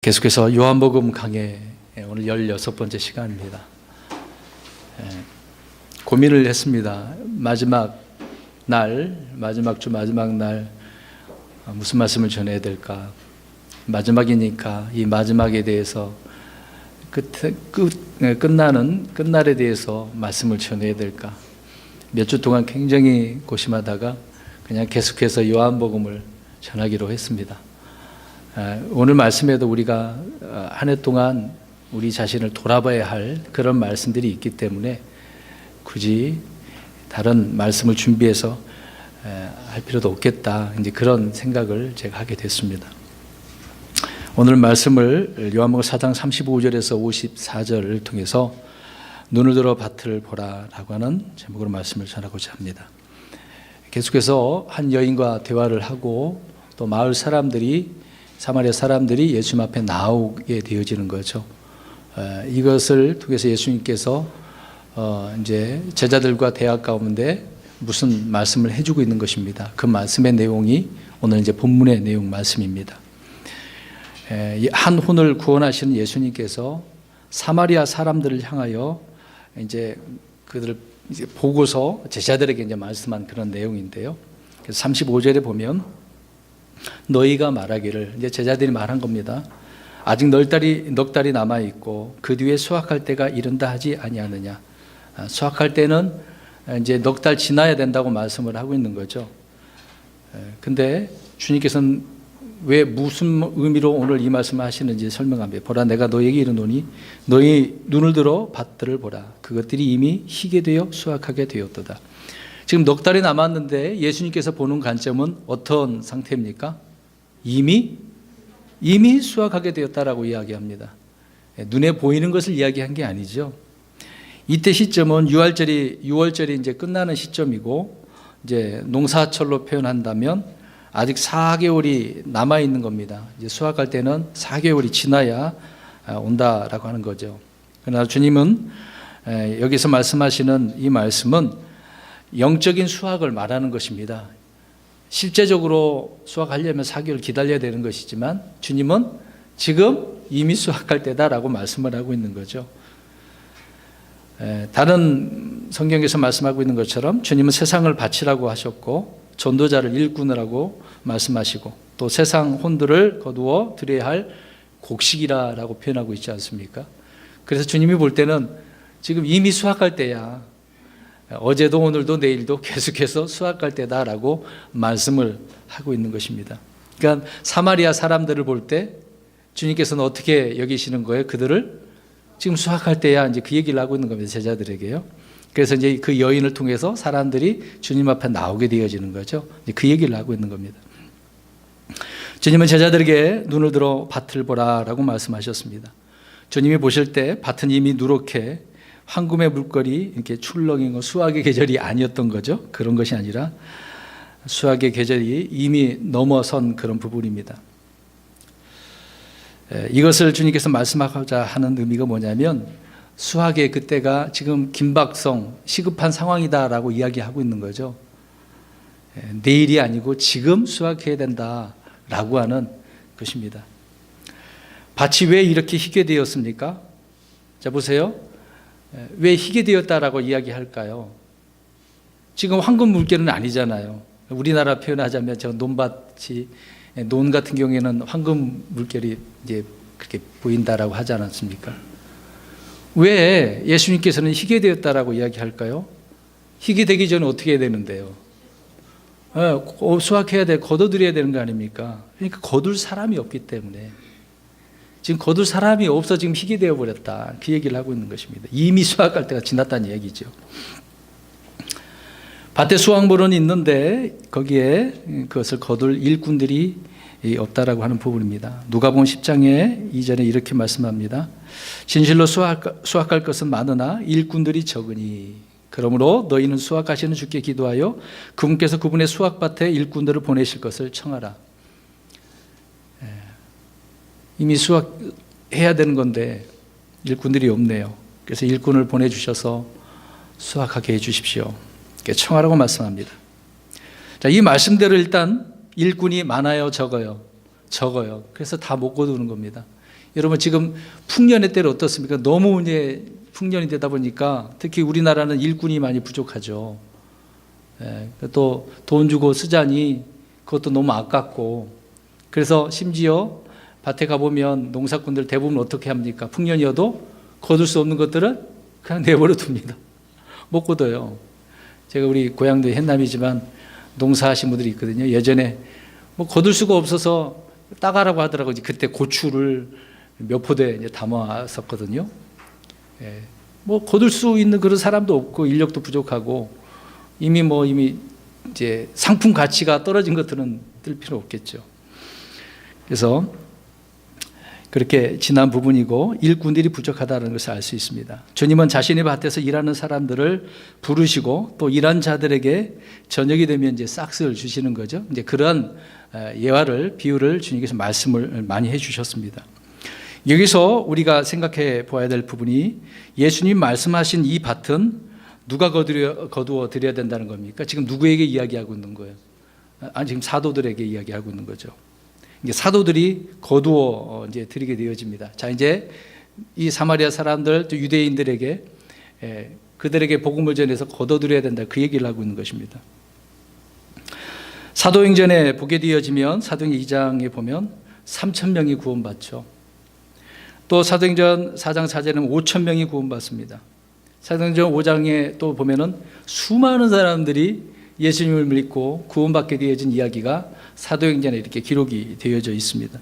계속해서 요한복음 강해 오늘 16번째 시간입니다. 고민을 했습니다. 마지막 주 마지막 날 무슨 말씀을 전해야 될까? 마지막이니까 이 마지막에 대해서 끝나는 끝날에 대해서 말씀을 전해야 될까? 몇 주 동안 굉장히 고심하다가 그냥 계속해서 요한복음을 전하기로 했습니다. 오늘 말씀에도 우리가 한 해 동안 우리 자신을 돌아봐야 할 그런 말씀들이 있기 때문에 굳이 다른 말씀을 준비해서 할 필요도 없겠다, 이제 그런 생각을 제가 하게 됐습니다. 오늘 말씀을 요한복음 4장 35절에서 54절을 통해서 눈을 들어 밭을 보라라고 하는 제목으로 말씀을 전하고자 합니다. 계속해서 한 여인과 대화를 하고 또 마을 사람들이 사마리아 사람들이 예수님 앞에 나오게 되어지는 거죠. 이것을 통해서 예수님께서 이제 제자들과 대화 가운데 무슨 말씀을 해주고 있는 것입니다. 그 말씀의 내용이 오늘 이제 본문의 내용 말씀입니다. 한 혼을 구원하시는 예수님께서 사마리아 사람들을 향하여 이제 그들을 이제 보고서 제자들에게 이제 말씀한 그런 내용인데요. 그래서 35절에 보면 너희가 말하기를, 이제 제자들이 말한 겁니다. 아직 넉 달이 남아 있고 그 뒤에 수확할 때가 이른다 하지 아니하느냐. 수확할 때는 이제 넉 달 지나야 된다고 말씀을 하고 있는 거죠. 근데 주님께서는 왜 무슨 의미로 오늘 이 말씀을 하시는지 설명합니다. 보라, 내가 너희에게 이르노니 너희 눈을 들어 밭들을 보라. 그것들이 이미 희게 되어 수확하게 되었도다. 지금 넉 달이 남았는데 예수님께서 보는 관점은 어떤 상태입니까? 이미 수확하게 되었다라고 이야기합니다. 눈에 보이는 것을 이야기한 게 아니죠. 이때 시점은 6월절이 이제 끝나는 시점이고, 이제 농사철로 표현한다면 아직 4개월이 남아 있는 겁니다. 이제 수확할 때는 4개월이 지나야 온다라고 하는 거죠. 그러나 주님은 여기서 말씀하시는 이 말씀은 영적인 수확을 말하는 것입니다. 실제적으로 수확하려면 4개월 기다려야 되는 것이지만 주님은 지금 이미 수확할 때다라고 말씀을 하고 있는 거죠. 다른 성경에서 말씀하고 있는 것처럼 주님은 세상을 바치라고 하셨고 전도자를 일꾼이라고 말씀하시고 또 세상 혼들을 거두어 드려야 할 곡식이라고 표현하고 있지 않습니까? 그래서 주님이 볼 때는 지금 이미 수확할 때야. 어제도 오늘도 내일도 계속해서 수확할 때다라고 말씀을 하고 있는 것입니다. 그러니까 사마리아 사람들을 볼 때 주님께서는 어떻게 여기시는 거예요? 그들을 지금 수확할 때야, 이제 그 얘기를 하고 있는 겁니다. 제자들에게요. 그래서 이제 그 여인을 통해서 사람들이 주님 앞에 나오게 되어지는 거죠. 이제 그 얘기를 하고 있는 겁니다. 주님은 제자들에게 눈을 들어 밭을 보라라고 말씀하셨습니다. 주님이 보실 때 밭은 이미 누렇게 황금의 물결이 이렇게 출렁인 거, 수확의 계절이 아니었던 거죠. 그런 것이 아니라 수확의 계절이 이미 넘어선 그런 부분입니다. 이것을 주님께서 말씀하고자 하는 의미가 뭐냐면 수확의 그때가 지금 긴박성, 시급한 상황이다라고 이야기하고 있는 거죠. 내일이 아니고 지금 수확해야 된다라고 하는 것입니다. 밭이 왜 이렇게 희게 되었습니까? 자, 보세요. 왜 희게 되었다라고 이야기할까요? 지금 황금 물결은 아니잖아요. 우리나라 표현하자면 저 논밭이, 논 같은 경우에는 황금 물결이 이제 그렇게 보인다라고 하지 않았습니까? 왜 예수님께서는 희게 되었다라고 이야기할까요? 희게 되기 전에 어떻게 해야 되는데요? 수확해야 돼, 거둬들여야 되는 거 아닙니까? 그러니까 거둘 사람이 없기 때문에. 지금 거둘 사람이 없어 지금 희게 되어버렸다, 그 얘기를 하고 있는 것입니다. 이미 수확할 때가 지났다는 얘기죠. 밭에 수확물은 있는데 거기에 그것을 거둘 일꾼들이 없다라고 하는 부분입니다. 누가복음 10장에 이전에 이렇게 말씀합니다. 진실로 수확할 것은 많으나 일꾼들이 적으니 그러므로 너희는 수확하시는 주께 기도하여 그분께서 그분의 수확밭에 일꾼들을 보내실 것을 청하라. 이미 수확해야 되는 건데 일꾼들이 없네요. 그래서 일꾼을 보내주셔서 수확하게 해주십시오. 청하라고 말씀합니다. 자, 이 말씀대로 일단 일꾼이 많아요, 적어요? 적어요. 그래서 다 못 거두는 겁니다. 여러분 지금 풍년의 때는 어떻습니까? 너무 이제 풍년이 되다 보니까 특히 우리나라는 일꾼이 많이 부족하죠. 또 돈 주고 쓰자니 그것도 너무 아깝고, 그래서 심지어 밭에 가보면 농사꾼들 대부분 어떻게 합니까? 풍년이어도 거둘 수 없는 것들은 그냥 내버려 둡니다. 못 거둬요. 제가 우리 고향도 hen남이지만 농사하신 분들이 있거든요. 예전에 뭐 거둘 수가 없어서 따가라고 하더라고요. 그때 고추를 몇 포대 이제 담았었거든요. 뭐 거둘 수 있는 그런 사람도 없고 인력도 부족하고 이미 이제 상품 가치가 떨어진 것들은 뜰 필요 없겠죠. 그래서 그렇게 지난 부분이고 일꾼들이 부족하다는 것을 알 수 있습니다. 주님은 자신의 밭에서 일하는 사람들을 부르시고 또 일한 자들에게 저녁이 되면 이제 싹스를 주시는 거죠. 이제 그러한 예화를, 비유를 주님께서 말씀을 많이 해주셨습니다. 여기서 우리가 생각해 보아야 될 부분이, 예수님 말씀하신 이 밭은 누가 거두어 드려야 된다는 겁니까? 지금 누구에게 이야기하고 있는 거예요? 지금 사도들에게 이야기하고 있는 거죠. 이게 사도들이 거두어 이제 드리게 되어집니다. 자, 이제 이 사마리아 사람들, 또 유대인들에게 그들에게 복음을 전해서 거둬들여야 된다, 그 얘기를 하고 있는 것입니다. 사도행전에 보게 되어지면 사도행전 2장에 보면 3,000명이 구원받죠. 또 사도행전 4장 4절에는 5,000명이 구원받습니다. 사도행전 5장에 또 보면은 수많은 사람들이 예수님을 믿고 구원받게 되어진 이야기가 사도행전에 이렇게 기록이 되어져 있습니다.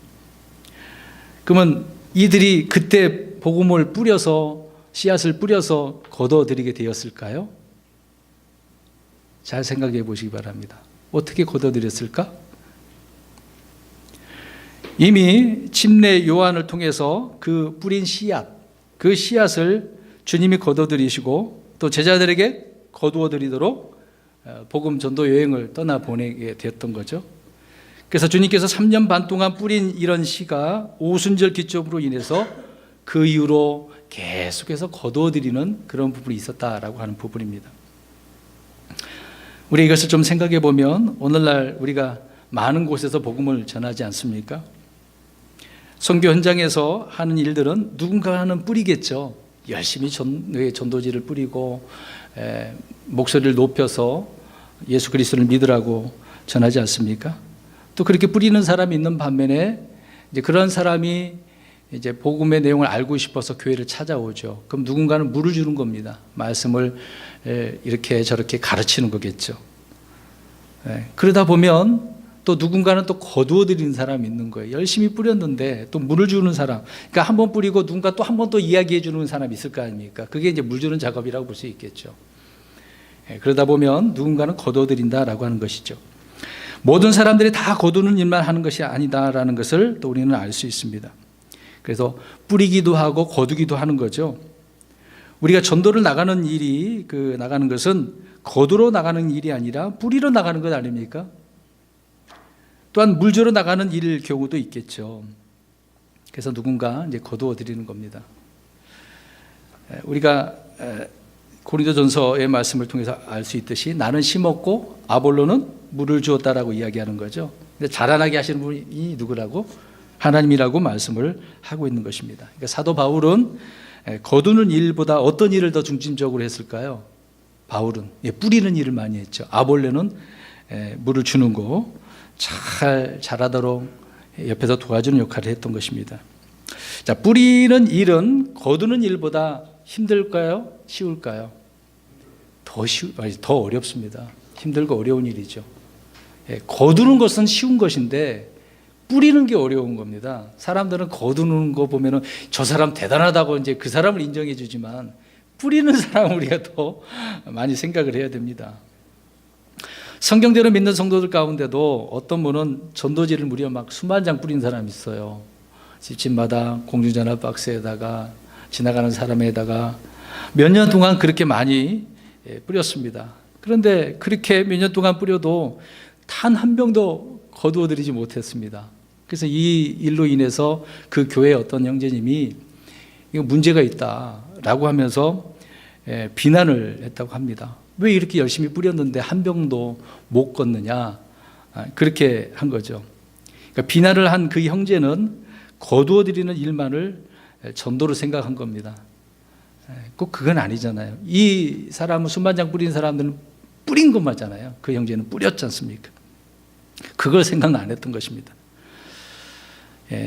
그러면 이들이 그때 복음을 뿌려서, 씨앗을 뿌려서 거둬들이게 되었을까요? 잘 생각해 보시기 바랍니다. 어떻게 거둬들였을까? 이미 침례 요한을 통해서 그 뿌린 씨앗, 그 씨앗을 주님이 거둬들이시고 또 제자들에게 거두어드리도록 복음 전도 여행을 떠나보내게 되었던 거죠. 그래서 주님께서 3년 반 동안 뿌린 이런 씨가 오순절 기점으로 인해서 그 이후로 계속해서 거두어드리는 그런 부분이 있었다라고 하는 부분입니다. 우리 이것을 좀 생각해 보면 오늘날 우리가 많은 곳에서 복음을 전하지 않습니까? 선교 현장에서 하는 일들은 누군가는 뿌리겠죠. 열심히 전도지를 뿌리고 목소리를 높여서 예수 그리스도를 믿으라고 전하지 않습니까? 또 그렇게 뿌리는 사람이 있는 반면에 이제 그런 사람이 이제 복음의 내용을 알고 싶어서 교회를 찾아오죠. 그럼 누군가는 물을 주는 겁니다. 말씀을 이렇게 저렇게 가르치는 거겠죠. 그러다 보면 또 누군가는 또 거두어 드리는 사람이 있는 거예요. 열심히 뿌렸는데 또 물을 주는 사람, 그러니까 한 번 뿌리고 누군가 또 한 번 또 이야기해 주는 사람이 있을 거 아닙니까? 그게 이제 물 주는 작업이라고 볼 수 있겠죠. 그러다 보면 누군가는 거두어 드린다라고 하는 것이죠. 모든 사람들이 다 거두는 일만 하는 것이 아니다라는 것을 또 우리는 알 수 있습니다. 그래서 뿌리기도 하고 거두기도 하는 거죠. 우리가 전도를 나가는 일이 나가는 것은 거두러 나가는 일이 아니라 뿌리러 나가는 것 아닙니까? 또한 물주러 나가는 일 경우도 있겠죠. 그래서 누군가 이제 거두어 드리는 겁니다. 우리가 고린도전서의 말씀을 통해서 알 수 있듯이 나는 심었고 아볼로는 물을 주었다라고 이야기하는 거죠. 근데 자라나게 하시는 분이 누구라고? 하나님이라고 말씀을 하고 있는 것입니다. 그러니까 사도 바울은 거두는 일보다 어떤 일을 더 중심적으로 했을까요? 바울은 뿌리는 일을 많이 했죠. 아볼로는 물을 주는 거, 잘 자라도록 옆에서 도와주는 역할을 했던 것입니다. 자, 뿌리는 일은 거두는 일보다 힘들까요? 쉬울까요? 더 어렵습니다. 힘들고 어려운 일이죠. 거두는 것은 쉬운 것인데 뿌리는 게 어려운 겁니다. 사람들은 거두는 거 보면은 저 사람 대단하다고 이제 그 사람을 인정해 주지만 뿌리는 사람은 우리가 더 많이 생각을 해야 됩니다. 성경대로 믿는 성도들 가운데도 어떤 분은 전도지를 무려 막 수만 장 뿌린 사람이 있어요. 집집마다 공중전화 박스에다가 지나가는 사람에다가 몇 년 동안 그렇게 많이 뿌렸습니다. 그런데 그렇게 몇 년 동안 뿌려도 단 한 병도 거두어들이지 못했습니다. 그래서 이 일로 인해서 그 교회의 어떤 형제님이 이거 문제가 있다라고 하면서 비난을 했다고 합니다. 왜 이렇게 열심히 뿌렸는데 한 병도 못 걷느냐, 그렇게 한 거죠. 그러니까 비난을 한 그 형제는 거두어 드리는 일만을 전도로 생각한 겁니다. 꼭 그건 아니잖아요. 이 사람은 순반장 뿌린 사람들은 뿌린 것만잖아요. 그 형제는 뿌렸지 않습니까? 그걸 생각 안 했던 것입니다.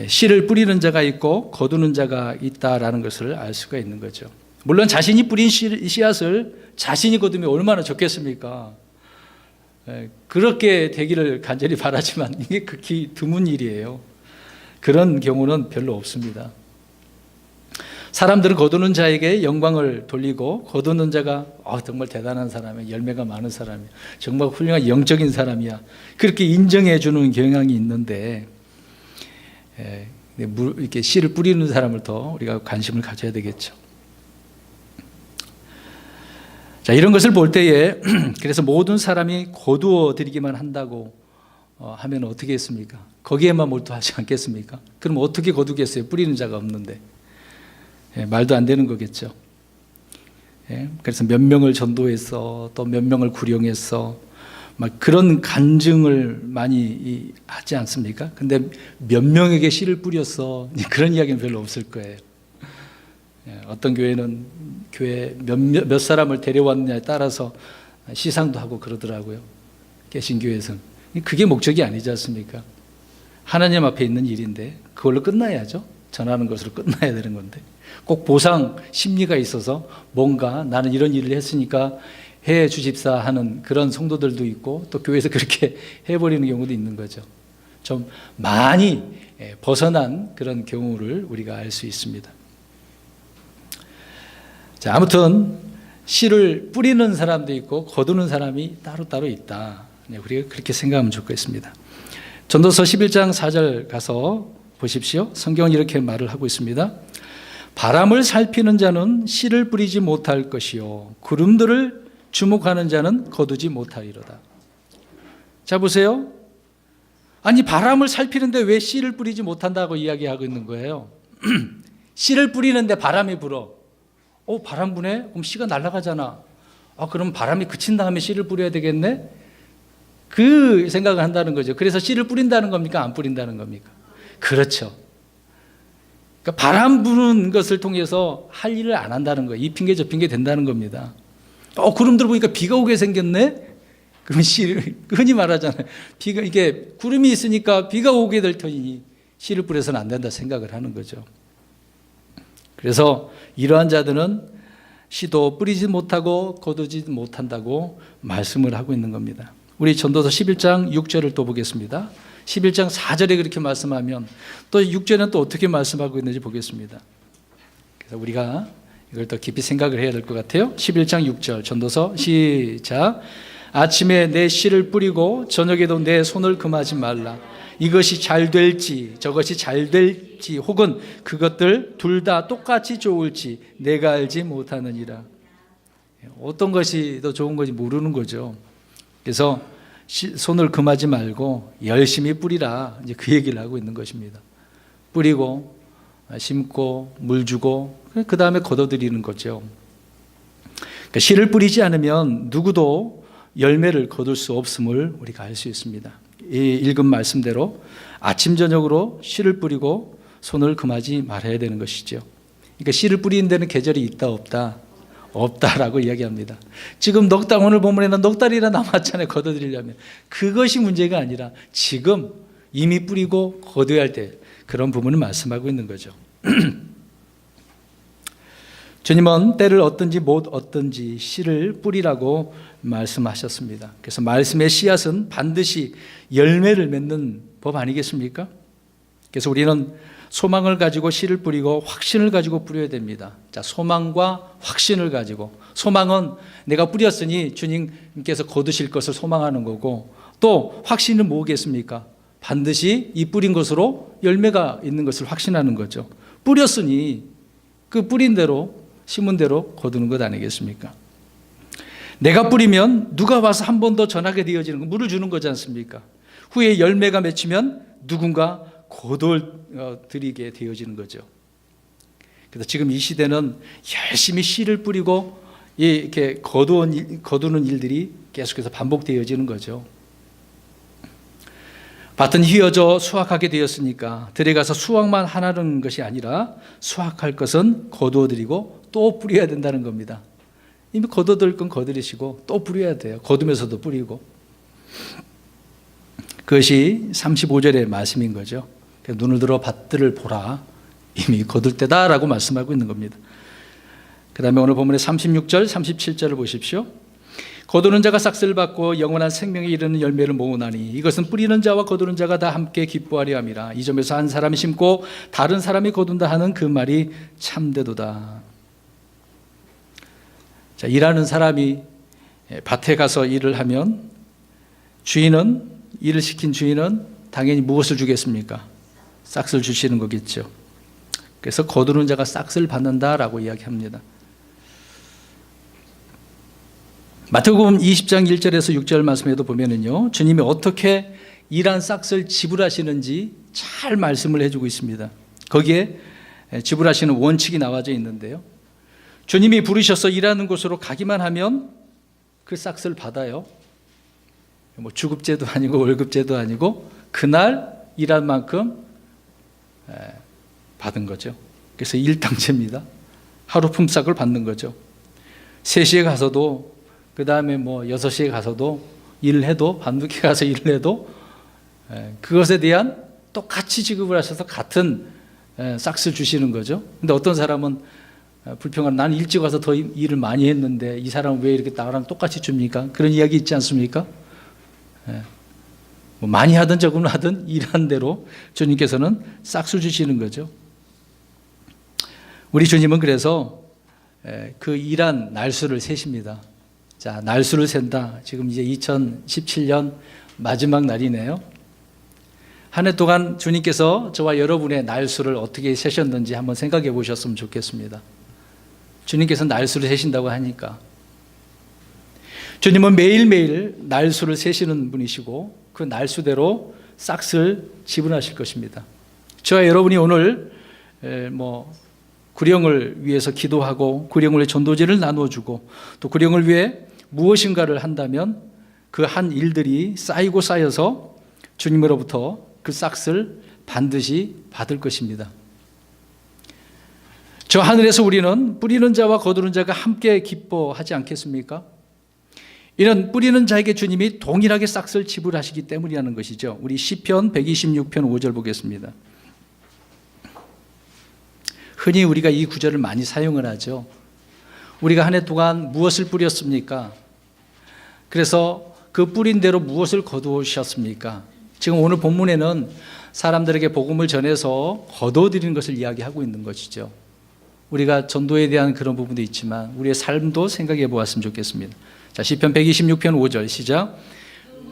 씨를 뿌리는 자가 있고 거두는 자가 있다라는 것을 알 수가 있는 거죠. 물론 자신이 뿌린 씨앗을 자신이 거두면 얼마나 좋겠습니까? 그렇게 되기를 간절히 바라지만 이게 극히 드문 일이에요. 그런 경우는 별로 없습니다. 사람들은 거두는 자에게 영광을 돌리고 거두는 자가 정말 대단한 사람이야, 열매가 많은 사람이야, 정말 훌륭한 영적인 사람이야, 그렇게 인정해 주는 경향이 있는데 이렇게 씨를 뿌리는 사람을 더 우리가 관심을 가져야 되겠죠. 자, 이런 것을 볼 때에 그래서 모든 사람이 거두어 드리기만 한다고 하면 어떻게 했습니까? 거기에만 몰두하지 않겠습니까? 그럼 어떻게 거두겠어요? 뿌리는 자가 없는데. 말도 안 되는 거겠죠. 그래서 몇 명을 전도했어, 또 몇 명을 구령했어, 막 그런 간증을 많이 하지 않습니까? 근데 몇 명에게 씨를 뿌렸어, 그런 이야기는 별로 없을 거예요. 어떤 교회는 교회 몇 사람을 데려왔느냐에 따라서 시상도 하고 그러더라고요. 개신교에서는. 그게 목적이 아니지 않습니까? 하나님 앞에 있는 일인데 그걸로 끝나야죠. 전하는 것으로 끝나야 되는 건데 꼭 보상 심리가 있어서 뭔가 나는 이런 일을 했으니까 해 주십사 하는 그런 성도들도 있고 또 교회에서 그렇게 해버리는 경우도 있는 거죠. 좀 많이 벗어난 그런 경우를 우리가 알 수 있습니다. 자, 아무튼 씨를 뿌리는 사람도 있고 거두는 사람이 따로따로 있다. 우리가 그렇게 생각하면 좋겠습니다. 전도서 11장 4절 가서 보십시오. 성경은 이렇게 말을 하고 있습니다. 바람을 살피는 자는 씨를 뿌리지 못할 것이요 구름들을 주목하는 자는 거두지 못하리로다. 자, 보세요. 아니, 바람을 살피는데 왜 씨를 뿌리지 못한다고 이야기하고 있는 거예요? 씨를 뿌리는데 바람이 불어. 바람 부네? 그럼 씨가 날아가잖아. 그럼 바람이 그친 다음에 씨를 뿌려야 되겠네? 그 생각을 한다는 거죠. 그래서 씨를 뿌린다는 겁니까? 안 뿌린다는 겁니까? 그렇죠. 그러니까 바람 부는 것을 통해서 할 일을 안 한다는 거예요. 이 핑계 저 핑계 된다는 겁니다. 구름들 보니까 비가 오게 생겼네? 그럼 씨를, 흔히 말하잖아요. 이게 구름이 있으니까 비가 오게 될 터이니 씨를 뿌려서는 안 된다 생각을 하는 거죠. 그래서 이러한 자들은 씨도 뿌리지 못하고 거두지 못한다고 말씀을 하고 있는 겁니다. 우리 전도서 11장 6절을 또 보겠습니다. 11장 4절에 그렇게 말씀하면 또 6절은 또 어떻게 말씀하고 있는지 보겠습니다. 그래서 우리가 이걸 더 깊이 생각을 해야 될 것 같아요. 11장 6절 전도서 시작. 아침에 내 씨를 뿌리고 저녁에도 내 손을 금하지 말라. 이것이 잘 될지 저것이 잘 될지 혹은 그것들 둘 다 똑같이 좋을지 내가 알지 못하느니라. 어떤 것이 더 좋은 건지 모르는 거죠. 그래서 손을 금하지 말고 열심히 뿌리라, 이제 그 얘기를 하고 있는 것입니다. 뿌리고 심고 물 주고 그 다음에 거둬들이는 거죠. 그러니까 씨를 뿌리지 않으면 누구도 열매를 거둘 수 없음을 우리가 알 수 있습니다. 이 읽은 말씀대로 아침 저녁으로 씨를 뿌리고 손을 금하지 말아야 되는 것이죠. 그러니까 씨를 뿌리는 데는 계절이 있다 없다? 없다라고 이야기합니다. 지금 넉 달, 오늘 본문에는 넉 달이나 남았잖아요. 거둬들이려면. 그것이 문제가 아니라 지금 이미 뿌리고 거둬야 할 때 그런 부분을 말씀하고 있는 거죠. 주님은 때를 얻든지 못 얻든지 씨를 뿌리라고 말씀하셨습니다. 그래서 말씀의 씨앗은 반드시 열매를 맺는 법 아니겠습니까? 그래서 우리는 소망을 가지고 씨를 뿌리고 확신을 가지고 뿌려야 됩니다. 자, 소망과 확신을 가지고, 소망은 내가 뿌렸으니 주님께서 거두실 것을 소망하는 거고, 또 확신은 뭐겠습니까? 반드시 이 뿌린 것으로 열매가 있는 것을 확신하는 거죠. 뿌렸으니 그 뿌린 대로 심은 대로 거두는 것 아니겠습니까? 내가 뿌리면 누가 와서 한 번 더 전하게 되어지는 거, 물을 주는 거지 않습니까? 후에 열매가 맺히면 누군가 거둬들이게 되어지는 거죠. 그래서 지금 이 시대는 열심히 씨를 뿌리고 이렇게 거두는 일들이 계속해서 반복되어지는 거죠. 밭은 휘어져 수확하게 되었으니까 들에 가서 수확만 하라는 것이 아니라 수확할 것은 거두어들이고 또 뿌려야 된다는 겁니다. 이미 거둬들 건 거두시고 또 뿌려야 돼요. 거두면서도 뿌리고. 그것이 35절의 말씀인 거죠. 눈을 들어 밭들을 보라. 이미 거둘 때다라고 말씀하고 있는 겁니다. 그 다음에 오늘 본문의 36절, 37절을 보십시오. 거두는 자가 싹스를 받고 영원한 생명에 이르는 열매를 모으나니 이것은 뿌리는 자와 거두는 자가 다 함께 기뻐하려 함이라. 이 점에서 한 사람이 심고 다른 사람이 거둔다 하는 그 말이 참되도다. 자, 일하는 사람이 밭에 가서 일을 하면 일을 시킨 주인은 당연히 무엇을 주겠습니까? 싹스를 주시는 거겠죠. 그래서 거두는 자가 싹스를 받는다라고 이야기합니다. 마태복음 20장 1절에서 6절 말씀에도 보면은요, 주님이 어떻게 일한 싹스를 지불하시는지 잘 말씀을 해주고 있습니다. 거기에 지불하시는 원칙이 나와져 있는데요, 주님이 부르셔서 일하는 곳으로 가기만 하면 그 싹스를 받아요. 뭐 주급제도 아니고 월급제도 아니고 그날 일한 만큼 받은 거죠. 그래서 일당제입니다. 하루 품삯을 받는 거죠. 3시에 가서도 그 다음에 뭐 6시에 가서도 일을 해도, 밤늦게 가서 일을 해도 그것에 대한 똑같이 지급을 하셔서 같은 싹스를 주시는 거죠. 근데 어떤 사람은 불평하는, 나는 일찍 와서 더 일을 많이 했는데 이 사람은 왜 이렇게 나랑 똑같이 줍니까? 그런 이야기 있지 않습니까? 뭐 많이 하든 조금 하든 일한 대로 주님께서는 싹스를 주시는 거죠. 우리 주님은 그래서 그 일한 날수를 세십니다. 자, 날수를 센다. 지금 이제 2017년 마지막 날이네요. 한 해 동안 주님께서 저와 여러분의 날수를 어떻게 세셨는지 한번 생각해 보셨으면 좋겠습니다. 주님께서 날수를 세신다고 하니까. 주님은 매일매일 날수를 세시는 분이시고 그 날수대로 싹스를 지불하실 것입니다. 저와 여러분이 오늘 구령을 위해서 기도하고 구령을 위해 전도제를 나눠주고 또 구령을 위해 무엇인가를 한다면 그 한 일들이 쌓이고 쌓여서 주님으로부터 그 싹스를 반드시 받을 것입니다. 저 하늘에서 우리는 뿌리는 자와 거두는 자가 함께 기뻐하지 않겠습니까? 이는 뿌리는 자에게 주님이 동일하게 싹스를 지불하시기 때문이라는 것이죠. 우리 시편 126편 5절 보겠습니다. 흔히 우리가 이 구절을 많이 사용을 하죠. 우리가 한 해 동안 무엇을 뿌렸습니까? 그래서 그 뿌린 대로 무엇을 거두셨습니까? 지금 오늘 본문에는 사람들에게 복음을 전해서 거둬들이는 것을 이야기하고 있는 것이죠. 우리가 전도에 대한 그런 부분도 있지만 우리의 삶도 생각해 보았으면 좋겠습니다. 자, 시편 126편 5절 시작.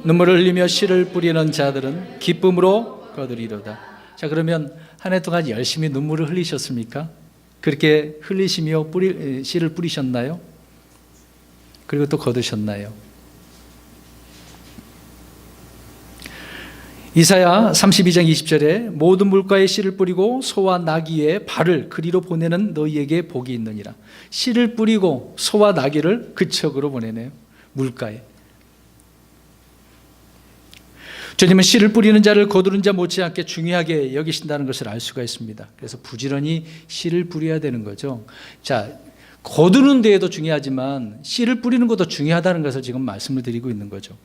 눈물을 흘리며 씨를 뿌리는 자들은 기쁨으로 거두리로다. 자, 그러면 한 해 동안 열심히 눈물을 흘리셨습니까? 그렇게 흘리시며 씨를 뿌리셨나요? 그리고 또 거두셨나요? 이사야 32장 20절에 모든 물가에 씨를 뿌리고 소와 나귀의 발을 그리로 보내는 너희에게 복이 있느니라. 씨를 뿌리고 소와 나귀를 그쪽으로 보내네요. 물가에. 주님은 씨를 뿌리는 자를 거두는 자 못지않게 중요하게 여기신다는 것을 알 수가 있습니다. 그래서 부지런히 씨를 뿌려야 되는 거죠. 자, 거두는 데에도 중요하지만 씨를 뿌리는 것도 중요하다는 것을 지금 말씀을 드리고 있는 거죠.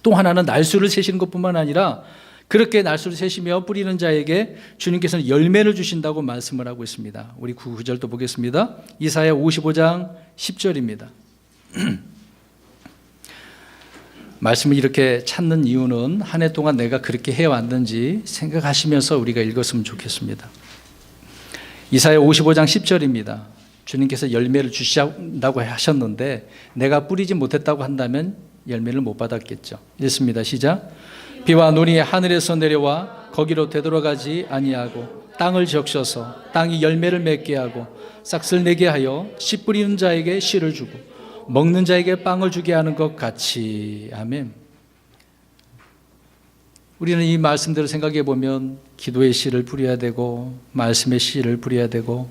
또 하나는 날수를 세시는 것뿐만 아니라 그렇게 날수를 세시며 뿌리는 자에게 주님께서는 열매를 주신다고 말씀을 하고 있습니다. 우리 9절도 보겠습니다. 이사야 55장 10절입니다. 말씀을 이렇게 찾는 이유는 한 해 동안 내가 그렇게 해왔는지 생각하시면서 우리가 읽었으면 좋겠습니다. 이사야 55장 10절입니다. 주님께서 열매를 주신다고 하셨는데 내가 뿌리지 못했다고 한다면 열매를 못 받았겠죠. 읽습니다. 시작. 비와 눈이 하늘에서 내려와 거기로 되돌아가지 아니하고 땅을 적셔서 땅이 열매를 맺게 하고 싹을 내게 하여 씨 뿌리는 자에게 씨를 주고 먹는 자에게 빵을 주게 하는 것 같이. 아멘. 우리는 이 말씀대로 생각해 보면 기도의 씨를 뿌려야 되고 말씀의 씨를 뿌려야 되고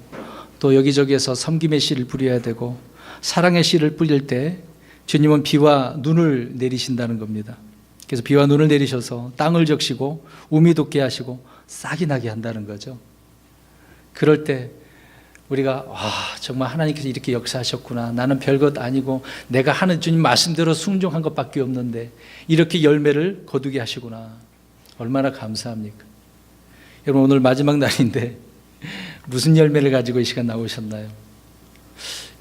또 여기저기에서 섬김의 씨를 뿌려야 되고 사랑의 씨를 뿌릴 때 주님은 비와 눈을 내리신다는 겁니다. 그래서 비와 눈을 내리셔서 땅을 적시고 우미 돋게 하시고 싹이 나게 한다는 거죠. 그럴 때 우리가 정말 하나님께서 이렇게 역사하셨구나. 나는 별것 아니고 내가 하는 주님 말씀대로 순종한 것밖에 없는데 이렇게 열매를 거두게 하시구나. 얼마나 감사합니까? 여러분, 오늘 마지막 날인데 무슨 열매를 가지고 이 시간 나오셨나요?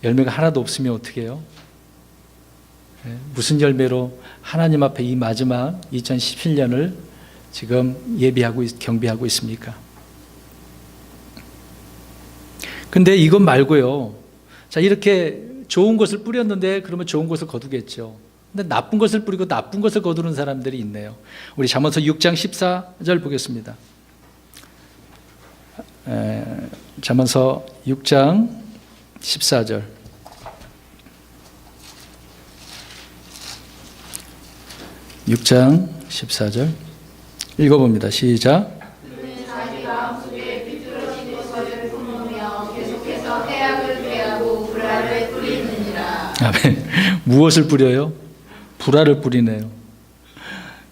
열매가 하나도 없으면 어떻게 해요? 무슨 열매로 하나님 앞에 이 마지막 2017년을 지금 예비하고 경배하고 있습니까? 근데 이것 말고요. 자, 이렇게 좋은 것을 뿌렸는데 그러면 좋은 것을 거두겠죠. 근데 나쁜 것을 뿌리고 나쁜 것을 거두는 사람들이 있네요. 우리 잠언서 6장 14절 보겠습니다. 잠언서 6장 14절. 6장 14절 읽어봅니다. 시작. 아멘. 무엇을 뿌려요? 불화를 뿌리네요.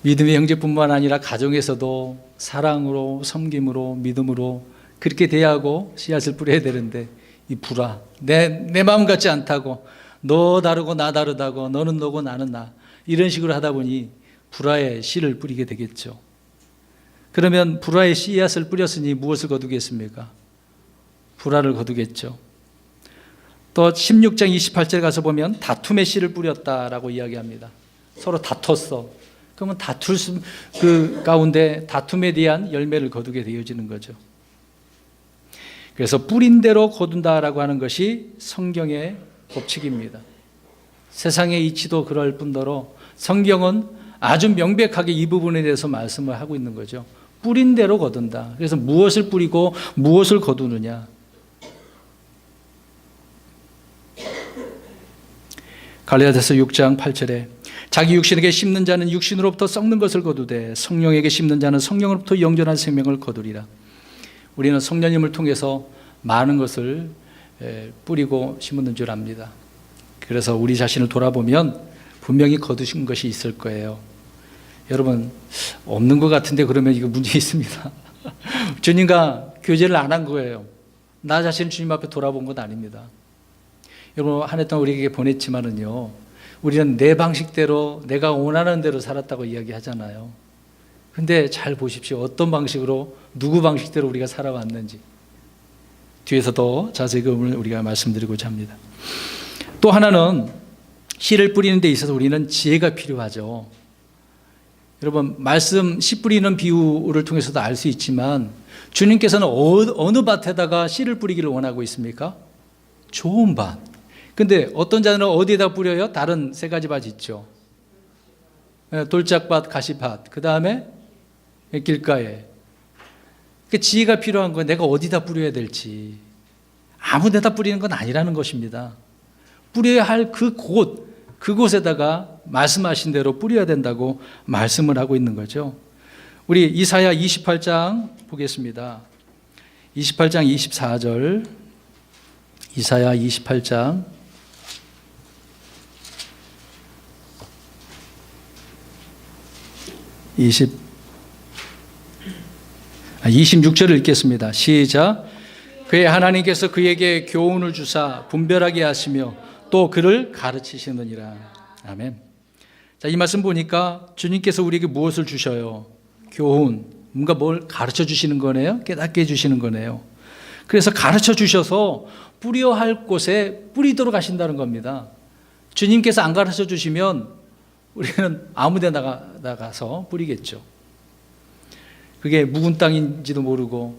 믿음의 형제뿐만 아니라 가정에서도 사랑으로, 섬김으로, 믿음으로 그렇게 대하고 씨앗을 뿌려야 되는데 이 불화, 내 마음 같지 않다고, 너 다르고 나 다르다고, 너는 너고 나는 나, 이런 식으로 하다 보니 불화의 씨를 뿌리게 되겠죠. 그러면 불화의 씨앗을 뿌렸으니 무엇을 거두겠습니까? 불화를 거두겠죠. 또 16장 28절 가서 보면 다툼의 씨를 뿌렸다라고 이야기합니다. 서로 다퉜어. 그러면 다툴 그 가운데 다툼에 대한 열매를 거두게 되어지는 거죠. 그래서 뿌린 대로 거둔다라고 하는 것이 성경의 법칙입니다. 세상의 이치도 그럴 뿐더러 성경은 아주 명백하게 이 부분에 대해서 말씀을 하고 있는 거죠. 뿌린 대로 거둔다. 그래서 무엇을 뿌리고 무엇을 거두느냐. 갈라디아서 6장 8절에 자기 육신에게 심는 자는 육신으로부터 썩는 것을 거두되 성령에게 심는 자는 성령으로부터 영존한 생명을 거두리라. 우리는 성령님을 통해서 많은 것을 뿌리고 심는 줄 압니다. 그래서 우리 자신을 돌아보면 분명히 거두신 것이 있을 거예요. 여러분, 없는 것 같은데 그러면 이거 문제 있습니다. 주님과 교제를 안 한 거예요. 나 자신을 주님 앞에 돌아본 건 아닙니다. 여러분, 한 해 동안 우리에게 보냈지만은요, 우리는 내 방식대로 내가 원하는 대로 살았다고 이야기하잖아요. 근데 잘 보십시오. 어떤 방식으로, 누구 방식대로 우리가 살아왔는지. 뒤에서 더 자세히 우리가 말씀드리고자 합니다. 또 하나는 씨를 뿌리는 데 있어서 우리는 지혜가 필요하죠. 여러분, 말씀 씨 뿌리는 비유를 통해서도 알 수 있지만 주님께서는 어느 밭에다가 씨를 뿌리기를 원하고 있습니까? 좋은 밭. 근데 어떤 자는 어디에다 뿌려요? 다른 세 가지 밭 있죠. 돌짝밭, 가시밭, 그 다음에 길가에. 그 지혜가 필요한 거예요. 내가 어디다 뿌려야 될지. 아무 데다 뿌리는 건 아니라는 것입니다. 뿌려야 할 그곳에다가 말씀하신 대로 뿌려야 된다고 말씀을 하고 있는 거죠. 우리 이사야 28장 보겠습니다. 28장 24절. 이사야 28장 26절을 읽겠습니다. 시작. 그의 하나님께서 그에게 교훈을 주사 분별하게 하시며 또 그를 가르치시느니라. 아멘. 자, 이 말씀 보니까 주님께서 우리에게 무엇을 주셔요? 교훈. 뭔가 뭘 가르쳐 주시는 거네요. 깨닫게 해주시는 거네요. 그래서 가르쳐 주셔서 뿌려야 할 곳에 뿌리도록 하신다는 겁니다. 주님께서 안 가르쳐 주시면 우리는 아무 데 나가서 뿌리겠죠. 그게 묵은 땅인지도 모르고.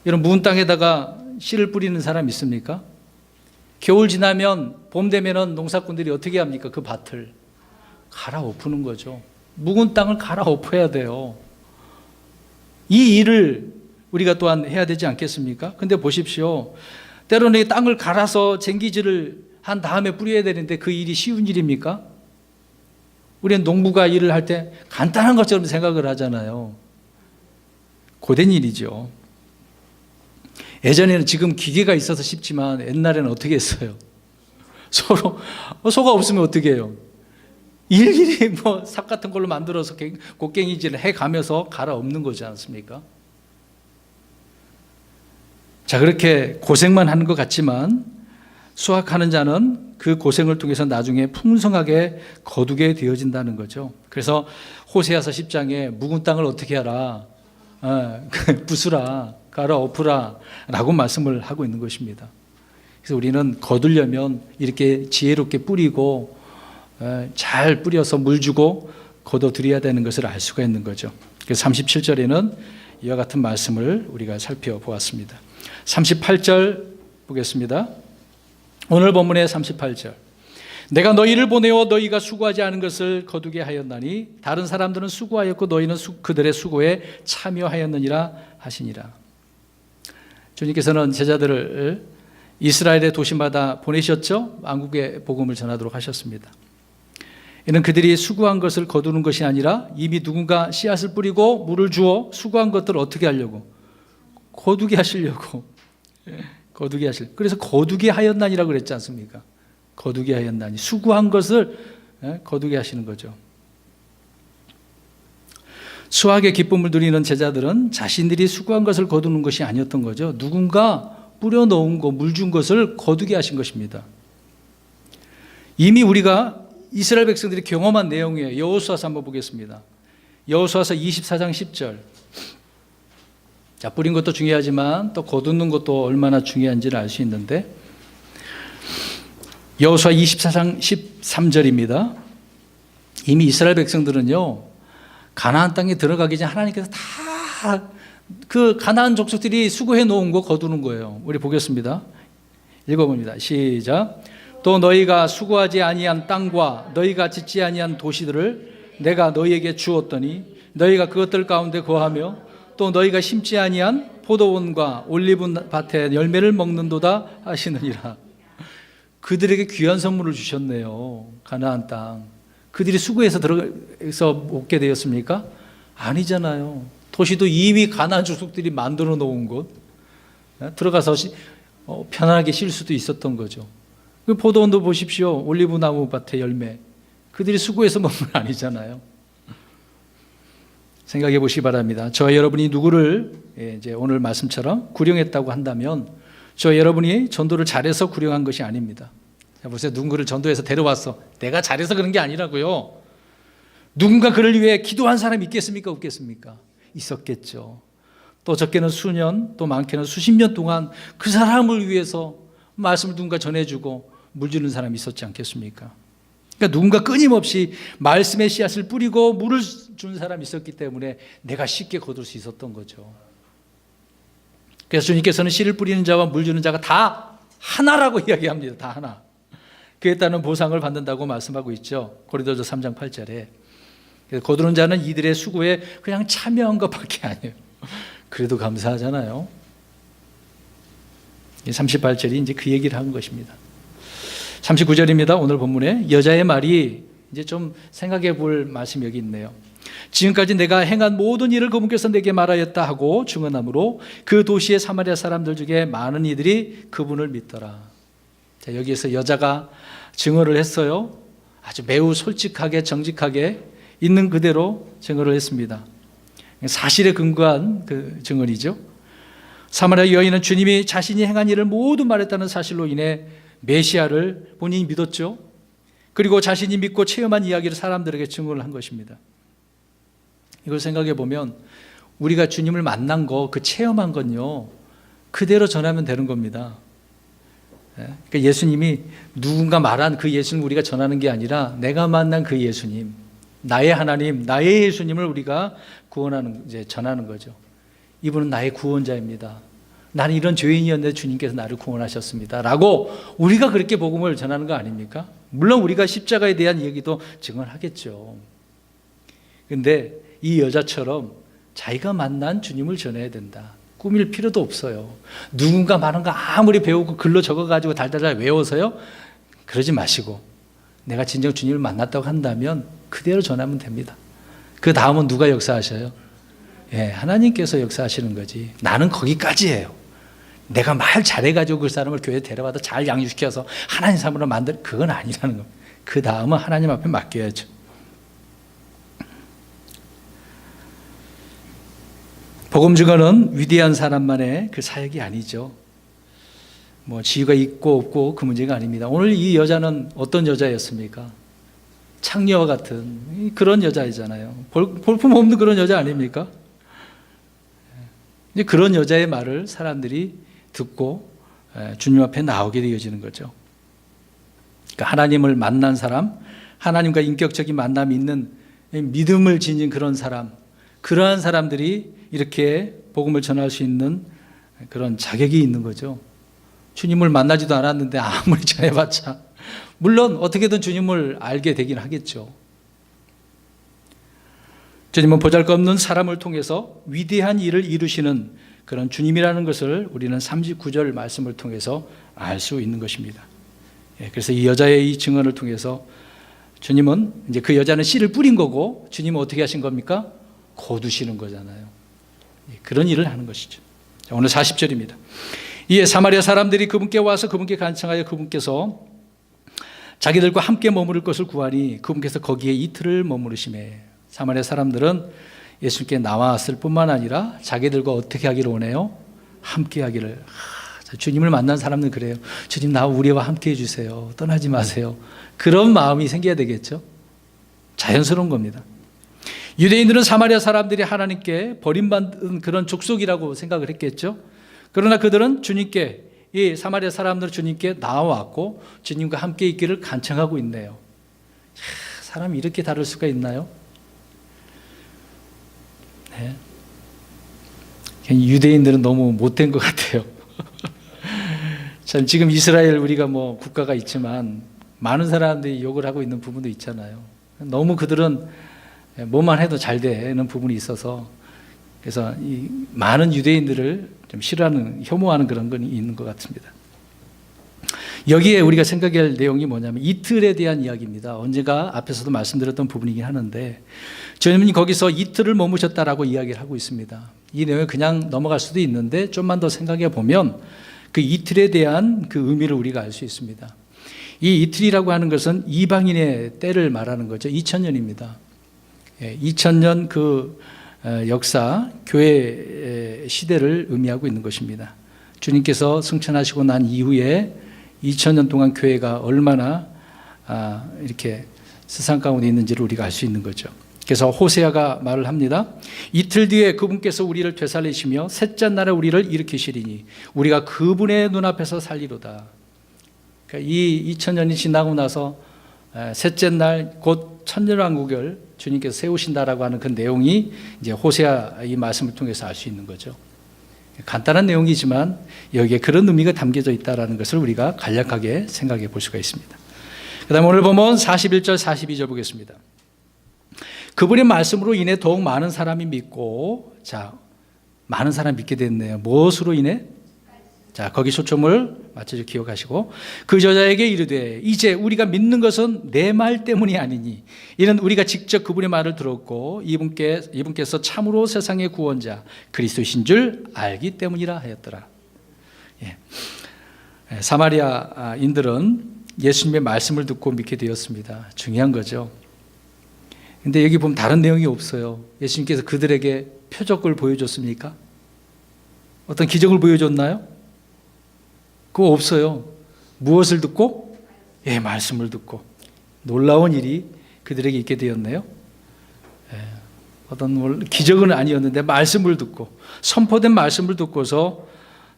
여러분, 묵은 땅에다가 씨를 뿌리는 사람 있습니까? 겨울 지나면 봄 되면은 농사꾼들이 어떻게 합니까? 그 밭을 갈아엎는 거죠. 묵은 땅을 갈아엎어야 돼요. 이 일을 우리가 또한 해야 되지 않겠습니까? 근데 보십시오. 때로는 이 땅을 갈아서 쟁기질을 한 다음에 뿌려야 되는데 그 일이 쉬운 일입니까? 우리는 농부가 일을 할 때 간단한 것처럼 생각을 하잖아요. 고된 일이죠. 예전에는 지금 기계가 있어서 쉽지만 옛날에는 어떻게 했어요? 서로 소가 없으면 어떻게 해요? 일일이 뭐 삽 같은 걸로 만들어서 곡괭이질을 해가면서 갈아엎는 거지 않습니까? 자, 그렇게 고생만 하는 것 같지만 수확하는 자는 그 고생을 통해서 나중에 풍성하게 거두게 되어진다는 거죠. 그래서 호세아서 10장에 묵은 땅을 어떻게 하라, 부수라, 갈아엎으라 라고 말씀을 하고 있는 것입니다. 그래서 우리는 거두려면 이렇게 지혜롭게 뿌리고 잘 뿌려서 물 주고 거둬들여야 되는 것을 알 수가 있는 거죠. 그래서 37절에는 이와 같은 말씀을 우리가 살펴보았습니다. 38절 보겠습니다. 오늘 본문의 38절. 내가 너희를 보내어 너희가 수고하지 않은 것을 거두게 하였나니 다른 사람들은 수고하였고 너희는 그들의 수고에 참여하였느니라 하시니라. 주님께서는 제자들을 이스라엘의 도시마다 보내셨죠. 만국의 복음을 전하도록 하셨습니다. 이는 그들이 수고한 것을 거두는 것이 아니라 이미 누군가 씨앗을 뿌리고 물을 주어 수고한 것들을 어떻게 하려고? 거두게 하시려고. 거두게 하실. 그래서 거두게 하였나니라고 그랬지 않습니까? 거두게 하였나니. 수고한 것을 거두게 하시는 거죠. 수확의 기쁨을 누리는 제자들은 자신들이 수고한 것을 거두는 것이 아니었던 거죠. 누군가 뿌려놓은 거, 물 준 것을 거두게 하신 것입니다. 이미 우리가 이스라엘 백성들이 경험한 내용이에요. 여호수아서 한번 보겠습니다. 여호수아서 24장 10절. 자, 뿌린 것도 중요하지만 또 거두는 것도 얼마나 중요한지를 알 수 있는데 여호수아 24장 13절입니다. 이미 이스라엘 백성들은요 가나안 땅에 들어가기 전에 하나님께서 다 그 가나안 족속들이 수고해 놓은 거 거두는 거예요. 우리 보겠습니다. 읽어봅니다. 시작. 또 너희가 수고하지 아니한 땅과 너희가 짓지 아니한 도시들을 내가 너희에게 주었더니 너희가 그것들 가운데 거하며 또 너희가 심지 아니한 포도원과 올리브 밭에 열매를 먹는도다 하시느니라. 그들에게 귀한 선물을 주셨네요. 가나안 땅. 그들이 수고해서 들어서 먹게 되었습니까? 아니잖아요. 도시도 이미 가나안 족속들이 만들어 놓은 곳, 들어가서 편안하게 쉴 수도 있었던 거죠. 그 포도원도 보십시오. 올리브 나무 밭의 열매. 그들이 수고해서 먹는 건 아니잖아요. 생각해 보시기 바랍니다. 저와 여러분이 누구를 이제 오늘 말씀처럼 구령했다고 한다면 저와 여러분이 전도를 잘해서 구령한 것이 아닙니다. 자, 보세요. 누군가를 전도해서 데려왔어. 내가 잘해서 그런 게 아니라고요. 누군가 그를 위해 기도한 사람이 있겠습니까? 없겠습니까? 있었겠죠. 또 적게는 수년, 또 많게는 수십 년 동안 그 사람을 위해서 말씀을 누군가 전해주고 물 주는 사람이 있었지 않겠습니까? 그러니까 누군가 끊임없이 말씀의 씨앗을 뿌리고 물을 준 사람이 있었기 때문에 내가 쉽게 거둘 수 있었던 거죠. 그래서 주님께서는 씨를 뿌리는 자와 물 주는 자가 다 하나라고 이야기합니다. 다 하나. 그에 따른 보상을 받는다고 말씀하고 있죠. 고린도서 3장 8절에. 거두는 자는 이들의 수고에 그냥 참여한 것밖에 아니에요. 그래도 감사하잖아요. 38절이 이제 그 얘기를 한 것입니다. 39절입니다. 오늘 본문에 여자의 말이 이제 좀 생각해 볼 말씀이 여기 있네요. 지금까지 내가 행한 모든 일을 그분께서 내게 말하였다 하고 증언함으로 그 도시의 사마리아 사람들 중에 많은 이들이 그분을 믿더라. 자, 여기에서 여자가 증언을 했어요. 아주 매우 솔직하게 정직하게 있는 그대로 증언을 했습니다. 사실에 근거한 그 증언이죠. 사마리아 여인은 주님이 자신이 행한 일을 모두 말했다는 사실로 인해 메시아를 본인이 믿었죠. 그리고 자신이 믿고 체험한 이야기를 사람들에게 증언을 한 것입니다. 이걸 생각해 보면 우리가 주님을 만난 거, 그 체험한 건요 그대로 전하면 되는 겁니다. 그러니까 예수님이 누군가 말한 그 예수님 우리가 전하는 게 아니라 내가 만난 그 예수님, 나의 하나님, 나의 예수님을 우리가 구원하는, 이제 전하는 거죠. 이분은 나의 구원자입니다. 나는 이런 죄인이었는데 주님께서 나를 구원하셨습니다. 라고 우리가 그렇게 복음을 전하는 거 아닙니까? 물론 우리가 십자가에 대한 얘기도 증언하겠죠. 그런데 이 여자처럼 자기가 만난 주님을 전해야 된다. 꾸밀 필요도 없어요. 누군가 많은 거 아무리 배우고 글로 적어가지고 달달달 외워서요. 그러지 마시고 내가 진정 주님을 만났다고 한다면 그대로 전하면 됩니다. 그 다음은 누가 역사하셔요? 하나님께서 역사하시는 거지. 나는 거기까지예요. 내가 말 잘해가지고 그 사람을 교회에 데려와서 잘 양육시켜서 하나님 사람으로 만들, 그건 아니라는 겁니다. 그 다음은 하나님 앞에 맡겨야죠. 복음 증거는 위대한 사람만의 그 사역이 아니죠. 뭐 지위가 있고 없고 그 문제가 아닙니다. 오늘 이 여자는 어떤 여자였습니까? 창녀와 같은 그런 여자이잖아요. 볼품 없는 그런 여자 아닙니까? 이제 그런 여자의 말을 사람들이 듣고 주님 앞에 나오게 되어지는 거죠. 그러니까 하나님을 만난 사람, 하나님과 인격적인 만남이 있는 믿음을 지닌 그런 사람, 그러한 사람들이 이렇게 복음을 전할 수 있는 그런 자격이 있는 거죠. 주님을 만나지도 않았는데 아무리 전해봤자 물론 어떻게든 주님을 알게 되긴 하겠죠. 주님은 보잘것없는 사람을 통해서 위대한 일을 이루시는 그런 주님이라는 것을 우리는 39절 말씀을 통해서 알 수 있는 것입니다. 그래서 이 여자의 이 증언을 통해서 주님은 이제 그 여자는 씨를 뿌린 거고 주님은 어떻게 하신 겁니까? 거두시는 거잖아요. 그런 일을 하는 것이죠. 자, 오늘 40절입니다. 이에 사마리아 사람들이 그분께 와서 그분께 간청하여 그분께서 자기들과 함께 머무를 것을 구하니 그분께서 거기에 이틀을 머무르시매. 사마리아 사람들은 예수님께 나왔을 뿐만 아니라 자기들과 어떻게 하기를 원해요? 함께 하기를. 주님을 만난 사람은 그래요. 주님 나와 우리와 함께 해주세요. 떠나지 마세요. 그런 마음이 생겨야 되겠죠. 자연스러운 겁니다. 유대인들은 사마리아 사람들이 하나님께 버림받은 그런 족속이라고 생각을 했겠죠. 그러나 그들은 주님께, 이 사마리아 사람들은 주님께 나와왔고 주님과 함께 있기를 간청하고 있네요. 사람이 이렇게 다를 수가 있나요? 네. 유대인들은 너무 못된 것 같아요. 참 지금 이스라엘 우리가 뭐 국가가 있지만 많은 사람들이 욕을 하고 있는 부분도 있잖아요. 너무 그들은 뭐만 해도 잘 되는 부분이 있어서 그래서 이 많은 유대인들을 좀 싫어하는, 혐오하는 그런 건 있는 것 같습니다. 여기에 우리가 생각해야 할 내용이 뭐냐면 이틀에 대한 이야기입니다. 언제가 앞에서도 말씀드렸던 부분이긴 하는데 주님이 거기서 이틀을 머무셨다라고 이야기를 하고 있습니다. 이 내용을 그냥 넘어갈 수도 있는데 좀만 더 생각해 보면 그 이틀에 대한 그 의미를 우리가 알 수 있습니다. 이 이틀이라고 하는 것은 이방인의 때를 말하는 거죠. 2000년입니다. 2000년 그 역사, 교회 시대를 의미하고 있는 것입니다. 주님께서 승천하시고 난 이후에 2000년 동안 교회가 얼마나 이렇게 세상 가운데 있는지를 우리가 알 수 있는 거죠. 그래서 호세아가 말을 합니다. 이틀 뒤에 그분께서 우리를 되살리시며 셋째 날에 우리를 일으키시리니 우리가 그분의 눈앞에서 살리로다. 그러니까 이 2000년이 지나고 나서 셋째 날 곧 천년왕국을 주님께서 세우신다라고 하는 그 내용이 이제 호세아 이 말씀을 통해서 알 수 있는 거죠. 간단한 내용이지만 여기에 그런 의미가 담겨져 있다는 것을 우리가 간략하게 생각해 볼 수가 있습니다. 그 다음에 오늘 보면 41절 42절 보겠습니다. 그분의 말씀으로 인해 더욱 많은 사람이 믿고, 자, 많은 사람이 믿게 됐네요. 무엇으로 인해? 자, 거기 초점을 맞춰서 기억하시고, 그 여자에게 이르되 이제 우리가 믿는 것은 내 말 때문이 아니니 이는 우리가 직접 그분의 말을 들었고 이분께서 참으로 세상의 구원자 그리스도이신 줄 알기 때문이라 하였더라. 예. 사마리아인들은 예수님의 말씀을 듣고 믿게 되었습니다. 중요한 거죠. 근데 여기 보면 다른 내용이 없어요. 예수님께서 그들에게 표적을 보여줬습니까? 어떤 기적을 보여줬나요? 그거 없어요. 무엇을 듣고? 예, 말씀을 듣고. 놀라운 일이 그들에게 있게 되었네요. 예, 어떤 기적은 아니었는데 말씀을 듣고 선포된 말씀을 듣고서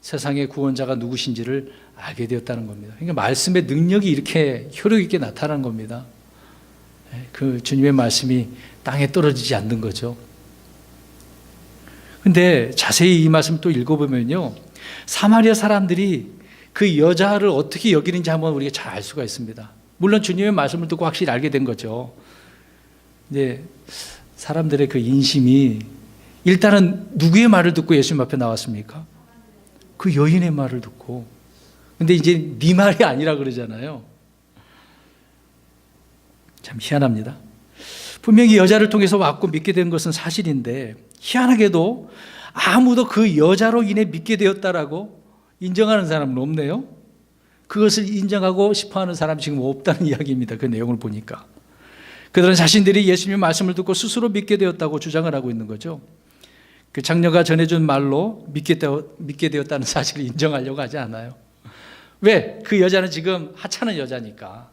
세상의 구원자가 누구신지를 알게 되었다는 겁니다. 그러니까 말씀의 능력이 이렇게 효력 있게 나타나는 겁니다. 그 주님의 말씀이 땅에 떨어지지 않는 거죠. 근데 자세히 이 말씀 또 읽어보면요, 사마리아 사람들이 그 여자를 어떻게 여기는지 한번 우리가 잘 알 수가 있습니다. 물론 주님의 말씀을 듣고 확실히 알게 된 거죠. 이제 사람들의 그 인심이 일단은 누구의 말을 듣고 예수님 앞에 나왔습니까? 그 여인의 말을 듣고. 근데 이제 네 말이 아니라 그러잖아요. 참 희한합니다. 분명히 여자를 통해서 왔고 믿게 된 것은 사실인데 희한하게도 아무도 그 여자로 인해 믿게 되었다라고 인정하는 사람은 없네요. 그것을 인정하고 싶어하는 사람이 지금 없다는 이야기입니다. 그 내용을 보니까. 그들은 자신들이 예수님의 말씀을 듣고 스스로 믿게 되었다고 주장을 하고 있는 거죠. 그 장녀가 전해준 말로 믿게 되었다는 사실을 인정하려고 하지 않아요. 왜? 그 여자는 지금 하찮은 여자니까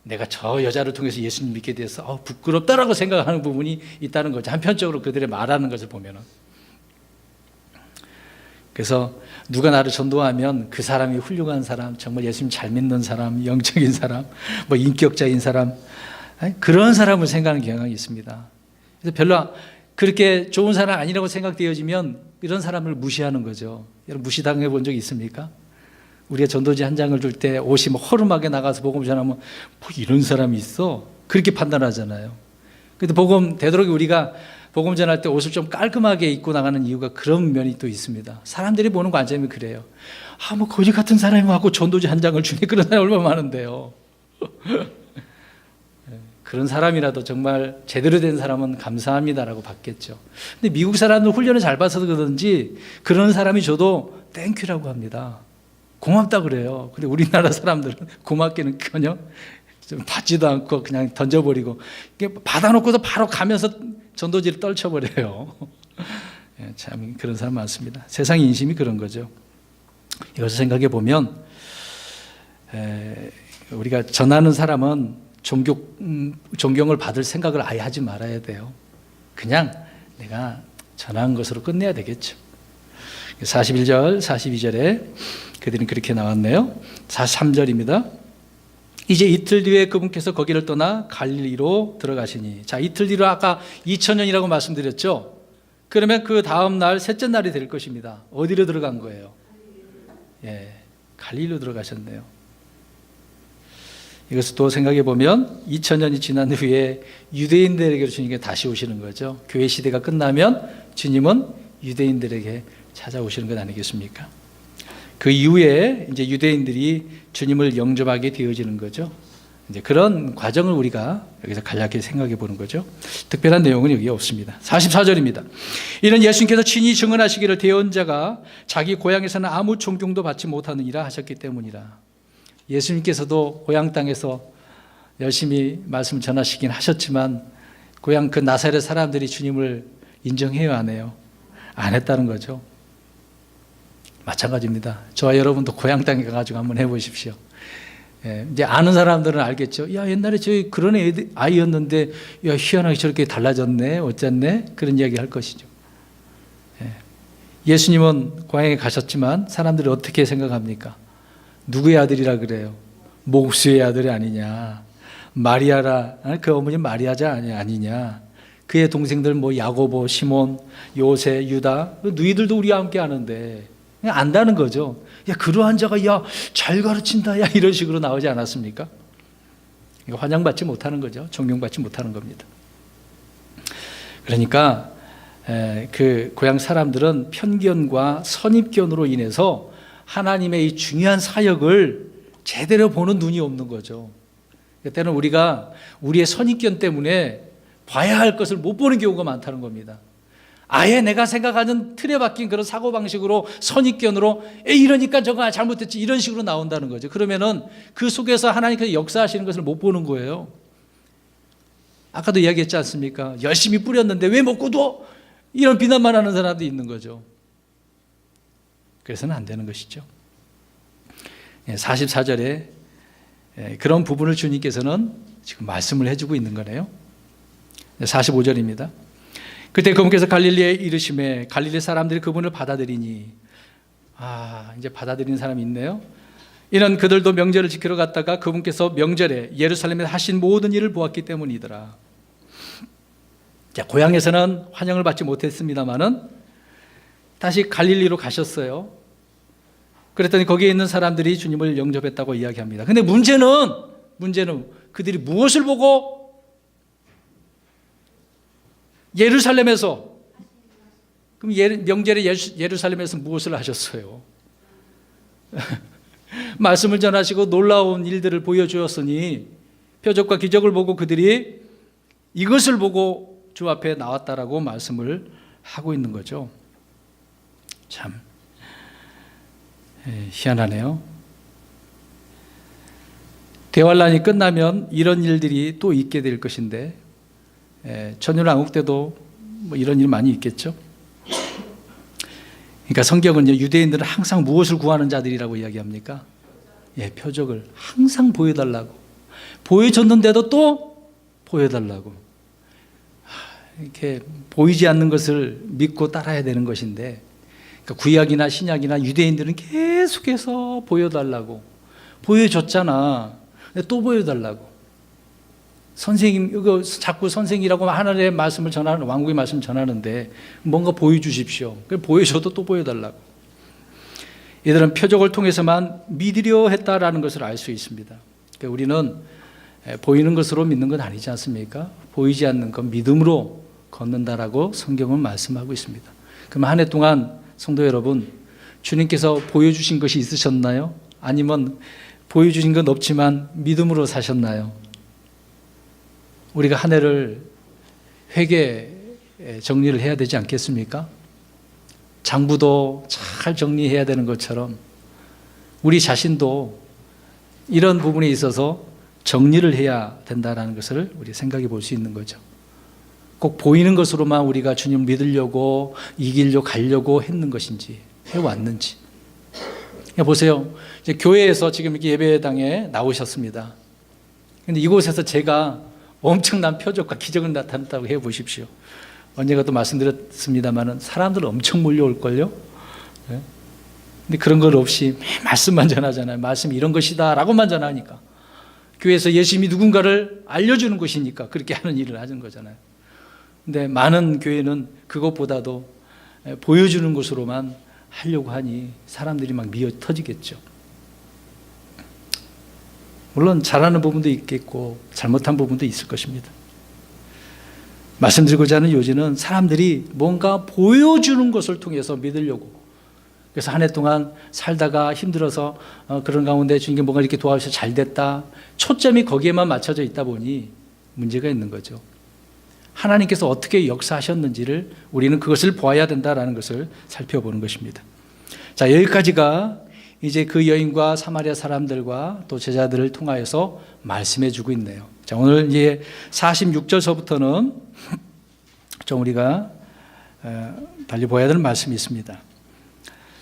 내가 저 여자를 통해서 예수님 믿게 돼서 부끄럽다라고 생각하는 부분이 있다는 거죠. 한편적으로 그들의 말하는 것을 보면은. 그래서 누가 나를 전도하면 그 사람이 훌륭한 사람, 정말 예수님 잘 믿는 사람, 영적인 사람, 뭐 인격자인 사람, 그런 사람을 생각하는 경향이 있습니다. 그래서 별로 그렇게 좋은 사람 아니라고 생각되어지면 이런 사람을 무시하는 거죠. 여러분 무시당해 본 적 있습니까? 우리가 전도지 한 장을 줄 때 옷이 뭐 허름하게 나가서 복음 전하면 뭐 이런 사람이 있어? 그렇게 판단하잖아요. 근데 되도록 우리가 복음 전할 때 옷을 좀 깔끔하게 입고 나가는 이유가 그런 면이 또 있습니다. 사람들이 보는 관점이 그래요. 뭐 거지 같은 사람이 와고 전도지 한 장을 주네. 그런 사람이 얼마나 많은데요. 그런 사람이라도 정말 제대로 된 사람은 감사합니다라고 받겠죠. 근데 미국 사람들 훈련을 잘 받아서 그런지 그런 사람이 줘도 땡큐라고 합니다. 고맙다 그래요. 근데 우리나라 사람들은 고맙기는커녕 좀 받지도 않고 그냥 던져버리고 받아놓고서 바로 가면서 전도지를 떨쳐버려요. 참 그런 사람 많습니다. 세상 인심이 그런 거죠. 이것을 생각해 보면 우리가 전하는 사람은 존경을 받을 생각을 아예 하지 말아야 돼요. 그냥 내가 전한 것으로 끝내야 되겠죠. 41절, 42절에 그들은 그렇게 나왔네요. 43절입니다. 이제 이틀 뒤에 그분께서 거기를 떠나 갈릴리로 들어가시니. 자, 이틀 뒤로 아까 2000년이라고 말씀드렸죠. 그러면 그 다음 날 셋째 날이 될 것입니다. 어디로 들어간 거예요? 갈릴리로 들어가셨네요. 이것을 또 생각해 보면 2000년이 지난 후에 유대인들에게 주님께 다시 오시는 거죠. 교회 시대가 끝나면 주님은 유대인들에게 찾아오시는 것 아니겠습니까? 그 이후에 이제 유대인들이 주님을 영접하게 되어지는 거죠. 이제 그런 과정을 우리가 여기서 간략히 생각해 보는 거죠. 특별한 내용은 여기 없습니다. 44절입니다. 이는 예수님께서 친히 증언하시기를 대언자가 자기 고향에서는 아무 존경도 받지 못하느니라 하셨기 때문이라. 예수님께서도 고향 땅에서 열심히 말씀 전하시긴 하셨지만 고향 그 나사렛 사람들이 주님을 인정해요, 안 해요? 안 했다는 거죠. 마찬가지입니다. 저와 여러분도 고향 땅에 가가지고 한번 해보십시오. 이제 아는 사람들은 알겠죠. 야, 옛날에 저희 그런 아이였는데, 야, 희한하게 저렇게 달라졌네, 어쨌네? 그런 이야기 할 것이죠. 예수님은 고향에 가셨지만 사람들이 어떻게 생각합니까? 누구의 아들이라 그래요? 목수의 아들이 아니냐? 마리아라, 그 어머니 마리아자 아니냐? 그의 동생들 뭐 야고보, 시몬, 요새, 유다, 너희들도 우리와 함께 하는데 그냥 안다는 거죠. 야, 그러한 자가 야, 잘 가르친다, 야, 이런 식으로 나오지 않았습니까? 이거 환영받지 못하는 거죠. 존경받지 못하는 겁니다. 그러니까 그 고향 사람들은 편견과 선입견으로 인해서 하나님의 이 중요한 사역을 제대로 보는 눈이 없는 거죠. 때는 우리가 우리의 선입견 때문에 봐야 할 것을 못 보는 경우가 많다는 겁니다. 아예 내가 생각하는 틀에 박힌 그런 사고방식으로 선입견으로 이러니까 저거 잘못했지 이런 식으로 나온다는 거죠. 그러면은 그 속에서 하나님께서 역사하시는 것을 못 보는 거예요. 아까도 이야기했지 않습니까? 열심히 뿌렸는데 왜 못 거둬? 이런 비난만 하는 사람도 있는 거죠. 그래서는 안 되는 것이죠. 44절에 그런 부분을 주님께서는 지금 말씀을 해주고 있는 거네요. 45절입니다. 그때 그분께서 갈릴리에 이르심에 갈릴리 사람들이 그분을 받아들이니. 이제 받아들이는 사람이 있네요. 이는 그들도 명절을 지키러 갔다가 그분께서 명절에 예루살렘에 하신 모든 일을 보았기 때문이더라. 자, 고향에서는 환영을 받지 못했습니다마는 다시 갈릴리로 가셨어요. 그랬더니 거기에 있는 사람들이 주님을 영접했다고 이야기합니다. 근데 문제는 그들이 무엇을 보고 예루살렘에서, 그럼 명절에 예루살렘에서 무엇을 하셨어요? 말씀을 전하시고 놀라운 일들을 보여주었으니 표적과 기적을 보고 그들이 이것을 보고 주 앞에 나왔다라고 말씀을 하고 있는 거죠. 참 희한하네요. 대환란이 끝나면 이런 일들이 또 있게 될 것인데 천년왕국 때도 뭐 이런 일 많이 있겠죠. 그러니까 성경은요, 유대인들은 항상 무엇을 구하는 자들이라고 이야기합니까? 표적을 항상 보여달라고. 보여줬는데도 또 보여달라고. 이렇게 보이지 않는 것을 믿고 따라야 되는 것인데, 그러니까 구약이나 신약이나 유대인들은 계속해서 보여달라고. 보여줬잖아. 근데 또 보여달라고. 선생님, 이거 자꾸 선생이라고 하나님의 말씀을 전하는, 왕국의 말씀을 전하는데 뭔가 보여주십시오. 보여줘도 또 보여달라고. 이들은 표적을 통해서만 믿으려 했다라는 것을 알 수 있습니다. 그러니까 우리는 보이는 것으로 믿는 건 아니지 않습니까? 보이지 않는 건 믿음으로 걷는다라고 성경은 말씀하고 있습니다. 그럼 한 해 동안 성도 여러분, 주님께서 보여주신 것이 있으셨나요? 아니면 보여주신 건 없지만 믿음으로 사셨나요? 우리가 한 해를 회개 정리를 해야 되지 않겠습니까? 장부도 잘 정리해야 되는 것처럼 우리 자신도 이런 부분에 있어서 정리를 해야 된다는 것을 우리 생각해 볼 수 있는 거죠. 꼭 보이는 것으로만 우리가 주님을 믿으려고 이 길로 가려고 했는 것인지, 해왔는지. 보세요. 이제 교회에서 지금 이렇게 예배당에 나오셨습니다. 그런데 이곳에서 제가 엄청난 표적과 기적을 나타냈다고 해보십시오. 언젠가 또 말씀드렸습니다만 사람들 엄청 몰려올걸요. 근데 그런 것 없이 말씀만 전하잖아요. 말씀이 이런 것이다 라고만 전하니까. 교회에서 예수님이 누군가를 알려주는 것이니까 그렇게 하는 일을 하는 거잖아요. 근데 많은 교회는 그것보다도 보여주는 것으로만 하려고 하니 사람들이 막 미어 터지겠죠. 물론 잘하는 부분도 있겠고 잘못한 부분도 있을 것입니다. 말씀드리고자 하는 요지는 사람들이 뭔가 보여주는 것을 통해서 믿으려고, 그래서 한 해 동안 살다가 힘들어서 그런 가운데 주님께 뭔가 이렇게 도와주셔서 잘 됐다, 초점이 거기에만 맞춰져 있다 보니 문제가 있는 거죠. 하나님께서 어떻게 역사하셨는지를 우리는 그것을 보아야 된다는 것을 살펴보는 것입니다. 자, 여기까지가 이제 그 여인과 사마리아 사람들과 또 제자들을 통하여서 말씀해 주고 있네요. 자, 오늘 이제 46절서부터는 좀 우리가 달리 보아야 되는 말씀이 있습니다.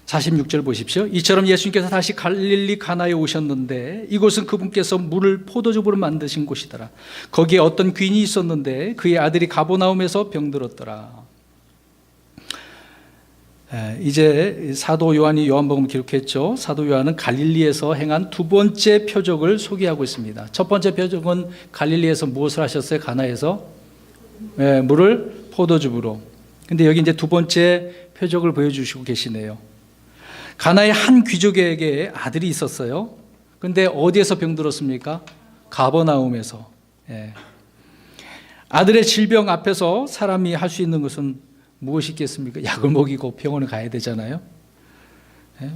46절 보십시오. 이처럼 예수님께서 다시 갈릴리 가나에 오셨는데 이곳은 그분께서 물을 포도즙으로 만드신 곳이더라. 거기에 어떤 귀인이 있었는데 그의 아들이 가버나움에서 병들었더라. 이제 사도 요한이 요한복음 기록했죠. 사도 요한은 갈릴리에서 행한 두 번째 표적을 소개하고 있습니다. 첫 번째 표적은 갈릴리에서 무엇을 하셨어요? 가나에서 물을 포도즙으로. 근데 여기 이제 두 번째 표적을 보여주시고 계시네요. 가나에 한 귀족에게 아들이 있었어요. 근데 어디에서 병들었습니까? 가버나움에서. 아들의 질병 앞에서 사람이 할 수 있는 것은 무엇이 있겠습니까? 약을 먹이고 병원에 가야 되잖아요.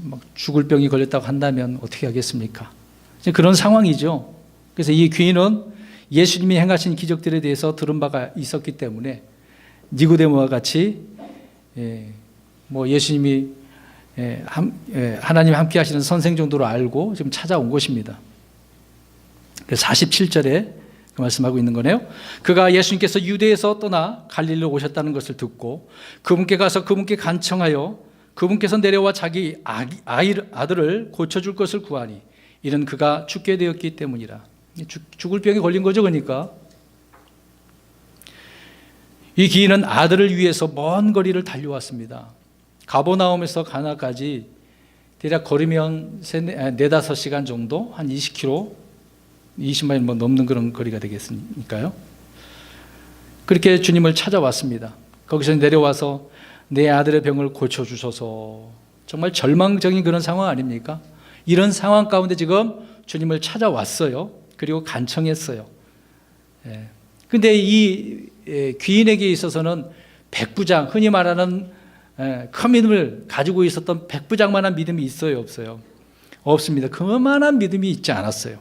막 죽을 병이 걸렸다고 한다면 어떻게 하겠습니까? 그런 상황이죠. 그래서 이 귀인은 예수님이 행하신 기적들에 대해서 들은 바가 있었기 때문에 니고데모와 같이 예수님이 하나님 함께 하시는 선생 정도로 알고 지금 찾아온 것입니다. 그래서 47절에 그 말씀하고 있는 거네요. 그가 예수님께서 유대에서 떠나 갈릴리로 오셨다는 것을 듣고 그분께 가서 그분께 간청하여 그분께서 내려와 자기 아들을 고쳐줄 것을 구하니 이는 그가 죽게 되었기 때문이라. 죽을 병에 걸린 거죠. 그러니까 이 귀인은 아들을 위해서 먼 거리를 달려왔습니다. 가버나움에서 가나까지 대략 걸으면 4-5시간 정도, 한 20km 20마일 넘는 그런 거리가 되겠으니까요. 그렇게 주님을 찾아왔습니다. 거기서 내려와서 내 아들의 병을 고쳐주소서. 정말 절망적인 그런 상황 아닙니까? 이런 상황 가운데 지금 주님을 찾아왔어요. 그리고 간청했어요. 근데 이 귀인에게 있어서는 백부장, 흔히 말하는 큰 믿음을 가지고 있었던 백부장만한 믿음이 있어요, 없어요? 없습니다. 그만한 믿음이 있지 않았어요.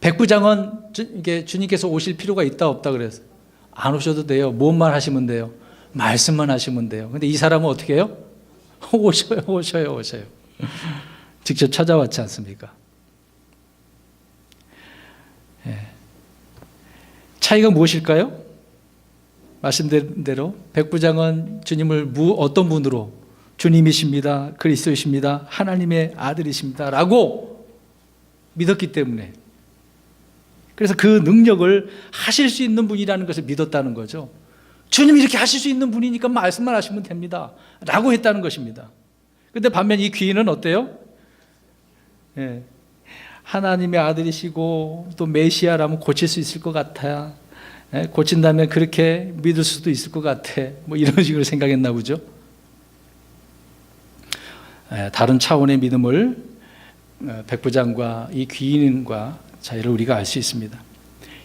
백부장은 이게 주님께서 오실 필요가 있다 없다 그랬어요. 안 오셔도 돼요. 뭔 말 하시면 돼요. 말씀만 하시면 돼요. 근데 이 사람은 어떻게 해요? 오셔요. 직접 찾아왔지 않습니까? 차이가 무엇일까요? 말씀드린 대로 백부장은 주님을 어떤 분으로 주님이십니다. 그리스도이십니다. 하나님의 아들이십니다. 라고 믿었기 때문에, 그래서 그 능력을 하실 수 있는 분이라는 것을 믿었다는 거죠. 주님이 이렇게 하실 수 있는 분이니까 말씀만 하시면 됩니다. 라고 했다는 것입니다. 그런데 반면 이 귀인은 어때요? 예, 하나님의 아들이시고 또 메시아라면 고칠 수 있을 것 같아요. 예, 고친다면 그렇게 믿을 수도 있을 것 같아. 뭐 이런 식으로 생각했나 보죠. 예, 다른 차원의 믿음을 백부장과 이 귀인과 차이를 우리가 알 수 있습니다.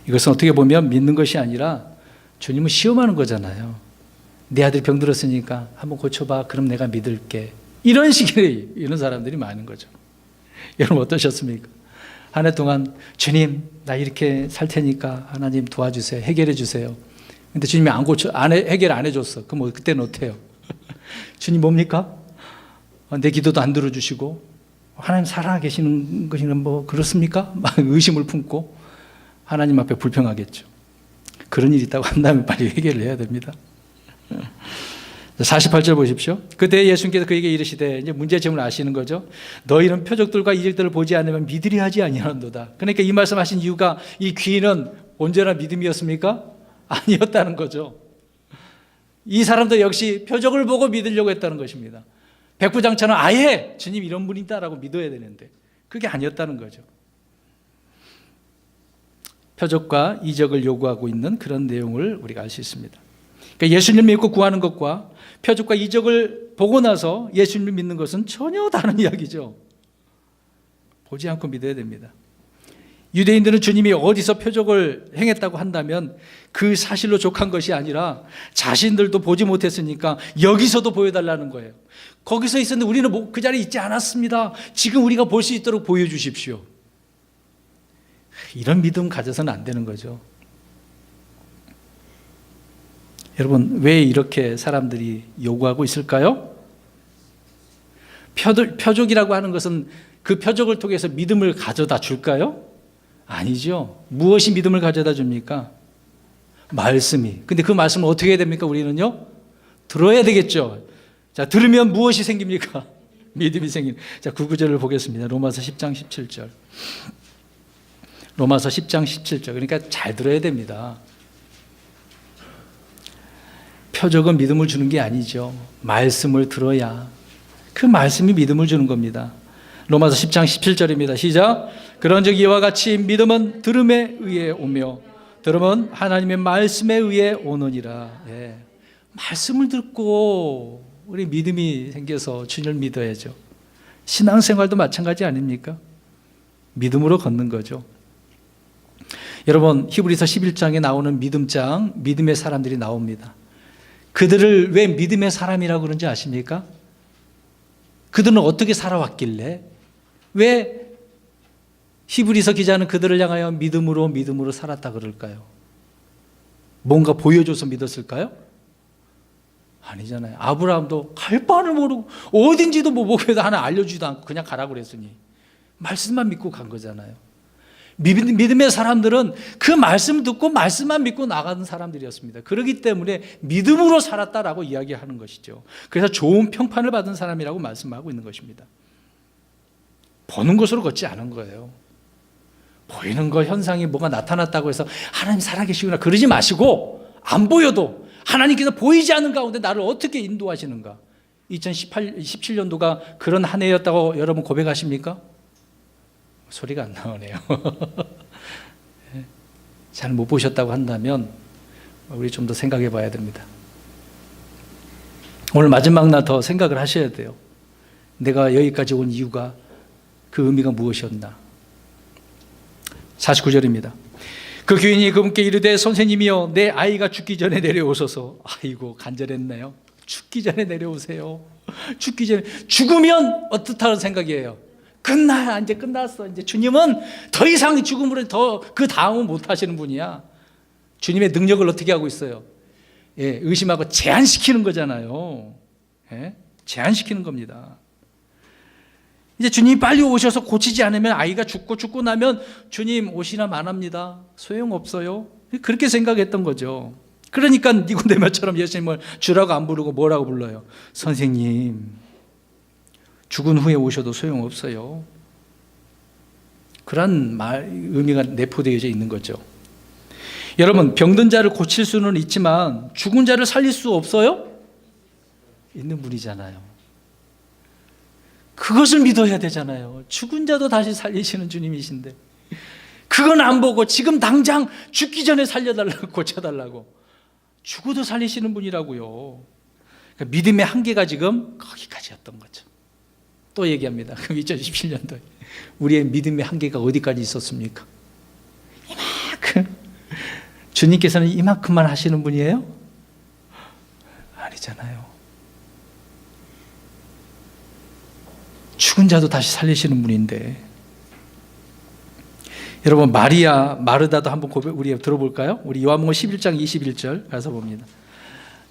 이것은 어떻게 보면 믿는 것이 아니라 주님을 시험하는 거잖아요. 내 아들이 병들었으니까 한번 고쳐봐. 그럼 내가 믿을게. 이런 식의 이런 사람들이 많은 거죠. 여러분 어떠셨습니까? 한 해 동안 주님 나 이렇게 살 테니까 하나님 도와주세요. 해결해 주세요. 근데 주님이 해결 안 해줬어. 그럼 그때는 어때요? 주님 뭡니까? 내 기도도 안 들어주시고 하나님 살아 계시는 것이는 뭐 그렇습니까? 막 의심을 품고 하나님 앞에 불평하겠죠. 그런 일이 있다고 한다면 빨리 해결을 해야 됩니다. 48절 보십시오. 그때 예수님께서 그에게 이르시되, 이제 문제점을 아시는 거죠. 너희는 표적들과 이적들을 보지 않으면 믿으리 하지 아니하는도다. 그러니까 이 말씀하신 이유가 이 귀인은 언제나 믿음이었습니까? 아니었다는 거죠. 이 사람도 역시 표적을 보고 믿으려고 했다는 것입니다. 백부장처럼 아예 주님 이런 분이다라고 믿어야 되는데 그게 아니었다는 거죠. 표적과 이적을 요구하고 있는 그런 내용을 우리가 알 수 있습니다. 그러니까 예수님 믿고 구하는 것과 표적과 이적을 보고 나서 예수님을 믿는 것은 전혀 다른 이야기죠. 보지 않고 믿어야 됩니다. 유대인들은 주님이 어디서 표적을 행했다고 한다면 그 사실로 족한 것이 아니라 자신들도 보지 못했으니까 여기서도 보여달라는 거예요. 거기서 있었는데 우리는 그 자리에 있지 않았습니다. 지금 우리가 볼 수 있도록 보여주십시오. 이런 믿음 가져서는 안 되는 거죠. 여러분 왜 이렇게 사람들이 요구하고 있을까요? 표적이라고 하는 것은 그 표적을 통해서 믿음을 가져다 줄까요? 아니죠. 무엇이 믿음을 가져다 줍니까? 말씀이. 근데 그 말씀을 어떻게 해야 됩니까? 우리는요? 들어야 되겠죠. 자, 들으면 무엇이 생깁니까? 믿음이 생깁니다. 자, 9구절을 보겠습니다. 로마서 10장 17절. 로마서 10장 17절. 그러니까 잘 들어야 됩니다. 표적은 믿음을 주는 게 아니죠. 말씀을 들어야 그 말씀이 믿음을 주는 겁니다. 로마서 10장 17절입니다. 시작. 그런즉 이와 같이 믿음은 들음에 의해 오며 들음은 하나님의 말씀에 의해 오느니라. 예. 말씀을 듣고 우리 믿음이 생겨서 주님을 믿어야죠. 신앙생활도 마찬가지 아닙니까? 믿음으로 걷는 거죠. 여러분 히브리서 11장에 나오는 믿음장, 믿음의 사람들이 나옵니다. 그들을 왜 믿음의 사람이라고 그런지 아십니까? 그들은 어떻게 살아왔길래 왜 히브리서 기자는 그들을 향하여 믿음으로 살았다 그럴까요? 뭔가 보여줘서 믿었을까요? 아니잖아요. 아브라함도 갈 바를 모르고 어딘지도 뭐 목표도 하나 알려주지도 않고 그냥 가라고 그랬으니 말씀만 믿고 간 거잖아요. 믿음의 사람들은 그 말씀 듣고 말씀만 믿고 나가는 사람들이었습니다. 그렇기 때문에 믿음으로 살았다라고 이야기하는 것이죠. 그래서 좋은 평판을 받은 사람이라고 말씀하고 있는 것입니다. 보는 것으로 걷지 않은 거예요. 보이는 거 현상이 뭐가 나타났다고 해서 하나님 살아계시구나 그러지 마시고 안 보여도 하나님께서 보이지 않는 가운데 나를 어떻게 인도하시는가. 2017년도가 그런 한 해였다고 여러분 고백하십니까? 소리가 안 나오네요. 잘 못 보셨다고 한다면 우리 좀 더 생각해 봐야 됩니다. 오늘 마지막 날 더 생각을 하셔야 돼요. 내가 여기까지 온 이유가 그 의미가 무엇이었나. 49절입니다. 그 귀인이 그분께 이르되 선생님이여 내 아이가 죽기 전에 내려오소서. 아이고 간절했네요. 죽기 전에 내려오세요. 죽기 전에. 죽으면 어떻다는 생각이에요. 이제 끝났어. 이제 주님은 더 이상 죽음으로 더 그 다음은 못 하시는 분이야. 주님의 능력을 어떻게 하고 있어요? 예, 의심하고 제한시키는 거잖아요. 예? 제한시키는 겁니다. 이제 주님이 빨리 오셔서 고치지 않으면 아이가 죽고 나면 주님 오시나 마납니다. 소용없어요. 그렇게 생각했던 거죠. 그러니까 니고데모처럼 예수님을 주라고 안 부르고 뭐라고 불러요? 선생님, 죽은 후에 오셔도 소용없어요. 그런 의미가 내포되어져 있는 거죠. 여러분, 병든 자를 고칠 수는 있지만 죽은 자를 살릴 수 없어요? 있는 분이잖아요. 그것을 믿어야 되잖아요. 죽은 자도 다시 살리시는 주님이신데 그건 안 보고 지금 당장 죽기 전에 살려달라고, 고쳐달라고. 죽어도 살리시는 분이라고요. 그러니까 믿음의 한계가 지금 거기까지였던 거죠. 또 얘기합니다. 그럼 2017년도에 우리의 믿음의 한계가 어디까지 있었습니까? 이만큼. 주님께서는 이만큼만 하시는 분이에요? 아니잖아요. 죽은 자도 다시 살리시는 분인데. 여러분, 마리아, 마르다도 한번 우리 들어볼까요? 우리 요한복음 11장 21절 가서 봅니다.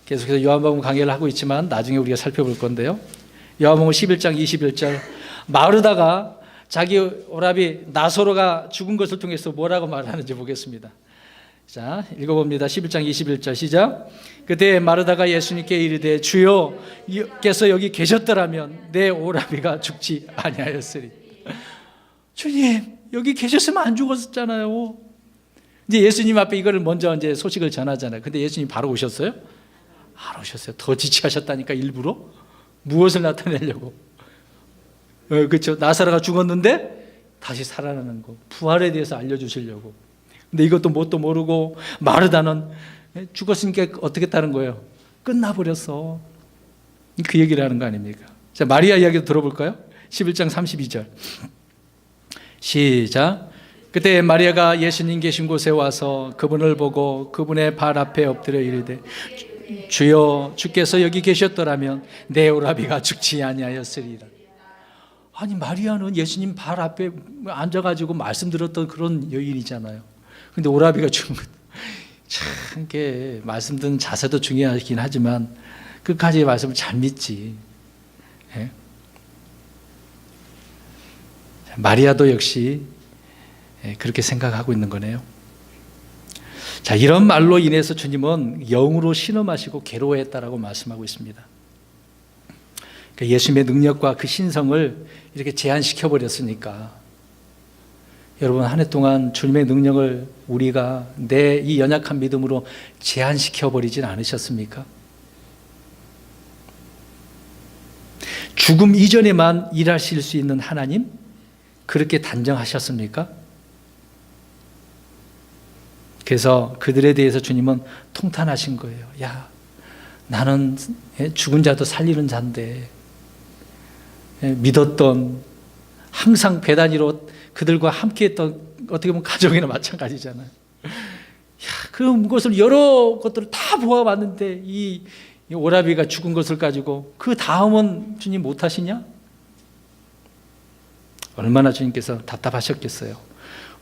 계속해서 요한복음 강의를 하고 있지만 나중에 우리가 살펴볼 건데요. 요한복음 11장 21절, 마르다가 자기 오라비 나사로가 죽은 것을 통해서 뭐라고 말하는지 보겠습니다. 자, 읽어봅니다. 11장 21절 시작. 그때 마르다가 예수님께 이르되 주여께서 여기 계셨더라면 내 오라비가 죽지 아니하였으리. 주님, 여기 계셨으면 안 죽었잖아요. 이제 예수님 앞에 이거를 먼저 이제 소식을 전하잖아요. 근데 예수님 바로 오셨어요? 안 오셨어요. 더 지체하셨다니까. 일부러 무엇을 나타내려고? 그렇죠. 나사로가 죽었는데 다시 살아나는 거, 부활에 대해서 알려주시려고. 근데 이것도 뭣도 모르고 마르다는 죽었으니까 어떻게 했다는 거예요? 끝나버렸어. 그 얘기를 하는 거 아닙니까? 자, 마리아 이야기도 들어볼까요? 11장 32절 시작. 그때 마리아가 예수님 계신 곳에 와서 그분을 보고 그분의 발 앞에 엎드려 이르되 주여, 주께서 여기 계셨더라면 내 오라비가 죽지 아니하였으리라. 아니, 마리아는 예수님 발 앞에 앉아가지고 말씀 들었던 그런 여인이잖아요. 근데 오라비가 죽은 것, 참, 이게 말씀 듣는 자세도 중요하긴 하지만 끝까지 말씀을 잘 믿지. 예? 마리아도 역시 그렇게 생각하고 있는 거네요. 자, 이런 말로 인해서 주님은 영으로 신음하시고 괴로워했다라고 말씀하고 있습니다. 그러니까 예수님의 능력과 그 신성을 이렇게 제한시켜 버렸으니까 여러분, 한 해 동안 주님의 능력을 우리가 내 이 연약한 믿음으로 제한시켜 버리진 않으셨습니까? 죽음 이전에만 일하실 수 있는 하나님, 그렇게 단정하셨습니까? 그래서 그들에 대해서 주님은 통탄하신 거예요. 야, 나는 죽은 자도 살리는 자인데, 믿었던, 항상 배단위로 그들과 함께했던, 어떻게 보면 가족이나 마찬가지잖아요. 야, 그런 것을 여러 것들을 다 보아봤는데 이 오라비가 죽은 것을 가지고 그 다음은 주님 못하시냐? 얼마나 주님께서 답답하셨겠어요.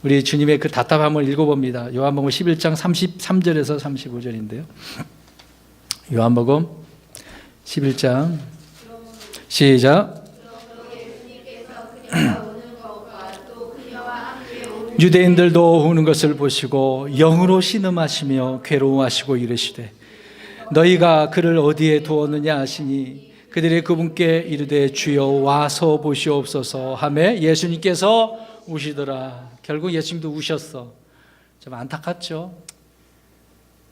우리 주님의 그 답답함을 읽어봅니다. 요한복음 11장 33절에서 35절인데요. 요한복음 11장 시작. 유대인들도 우는 것을 보시고 영으로 신음하시며 괴로워하시고 이르시되 너희가 그를 어디에 두었느냐 하시니 그들이 그분께 이르되 주여 와서 보시옵소서 하매 예수님께서 우시더라. 결국 예수님도 우셨어. 좀 안타깝죠.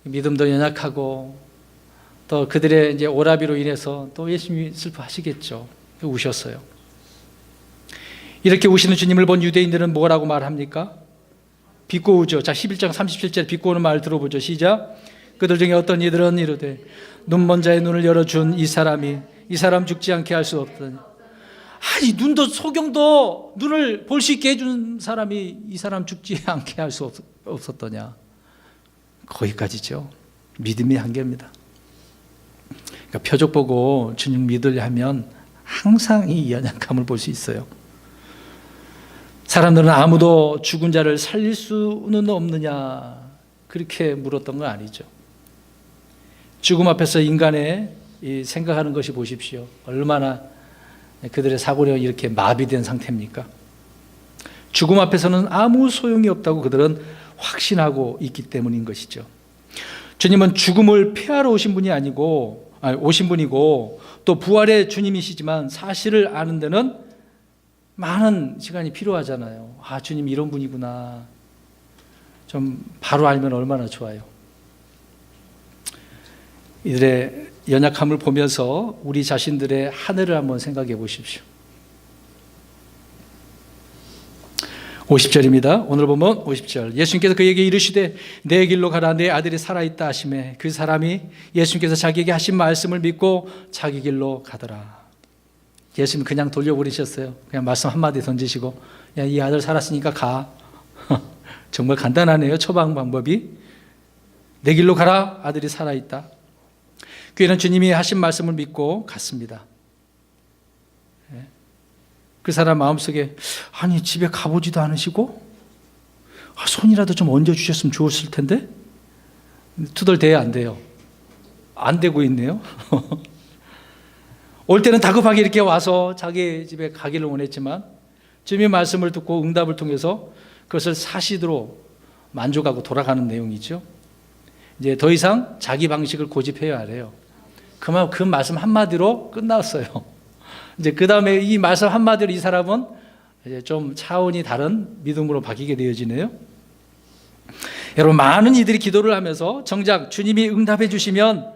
믿음도 연약하고 또 그들의 이제 오라비로 인해서 또 예수님이 슬퍼하시겠죠. 우셨어요. 이렇게 우시는 주님을 본 유대인들은 뭐라고 말합니까? 비꼬우죠. 자, 11장 37절 비꼬우는 말 들어보죠. 시작. 그들 중에 어떤 이들은 이르되 눈먼 자의 눈을 열어준 이 사람 죽지 않게 할 수 없더니. 아니, 눈도 소경도 눈을 볼 수 있게 해준 사람이 이 사람 죽지 않게 할 수 없었더냐. 거기까지죠. 믿음의 한계입니다. 그러니까 표적 보고 주님 믿으려 하면 항상 이 연약함을 볼 수 있어요. 사람들은 아무도 죽은 자를 살릴 수는 없느냐 그렇게 물었던 건 아니죠. 죽음 앞에서 인간의 생각하는 것이 보십시오. 얼마나 그들의 사고력이 이렇게 마비된 상태입니까? 죽음 앞에서는 아무 소용이 없다고 그들은 확신하고 있기 때문인 것이죠. 주님은 죽음을 피하러 오신 분이 오신 분이고 또 부활의 주님이시지만 사실을 아는 데는 많은 시간이 필요하잖아요. 아, 주님 이런 분이구나. 좀 바로 알면 얼마나 좋아요. 이들의 연약함을 보면서 우리 자신들의 하늘을 한번 생각해 보십시오. 50절입니다. 오늘 보면 50절. 예수님께서 그에게 이르시되 내 길로 가라, 내 아들이 살아있다 하시매 그 사람이 예수님께서 자기에게 하신 말씀을 믿고 자기 길로 가더라. 예수님 그냥 돌려버리셨어요. 그냥 말씀 한마디 던지시고 야, 이 아들 살았으니까 가. 정말 간단하네요. 처방 방법이. 내 길로 가라, 아들이 살아있다. 그는 주님이 하신 말씀을 믿고 갔습니다. 그 사람 마음속에 아니 집에 가보지도 않으시고 손이라도 좀 얹어주셨으면 좋았을 텐데 투덜대야 안 돼요. 안 되고 있네요. 올 때는 다급하게 이렇게 와서 자기 집에 가기를 원했지만 주님의 말씀을 듣고 응답을 통해서 그것을 사실로 만족하고 돌아가는 내용이죠. 이제 더 이상 자기 방식을 고집해야 하래요. 그 말씀 한마디로 끝났어요. 이제 그 다음에 이 말씀 한마디로 이 사람은 이제 좀 차원이 다른 믿음으로 바뀌게 되어지네요. 여러분, 많은 이들이 기도를 하면서 정작 주님이 응답해 주시면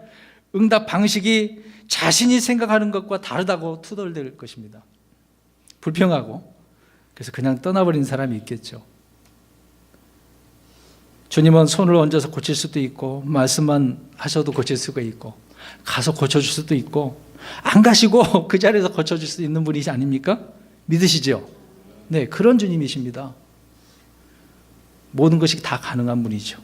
응답 방식이 자신이 생각하는 것과 다르다고 투덜댈 것입니다. 불평하고 그래서 그냥 떠나버린 사람이 있겠죠. 주님은 손을 얹어서 고칠 수도 있고 말씀만 하셔도 고칠 수가 있고 가서 고쳐줄 수도 있고 안 가시고 그 자리에서 고쳐줄 수 있는 분이 아닙니까? 믿으시죠? 네, 그런 주님이십니다. 모든 것이 다 가능한 분이죠.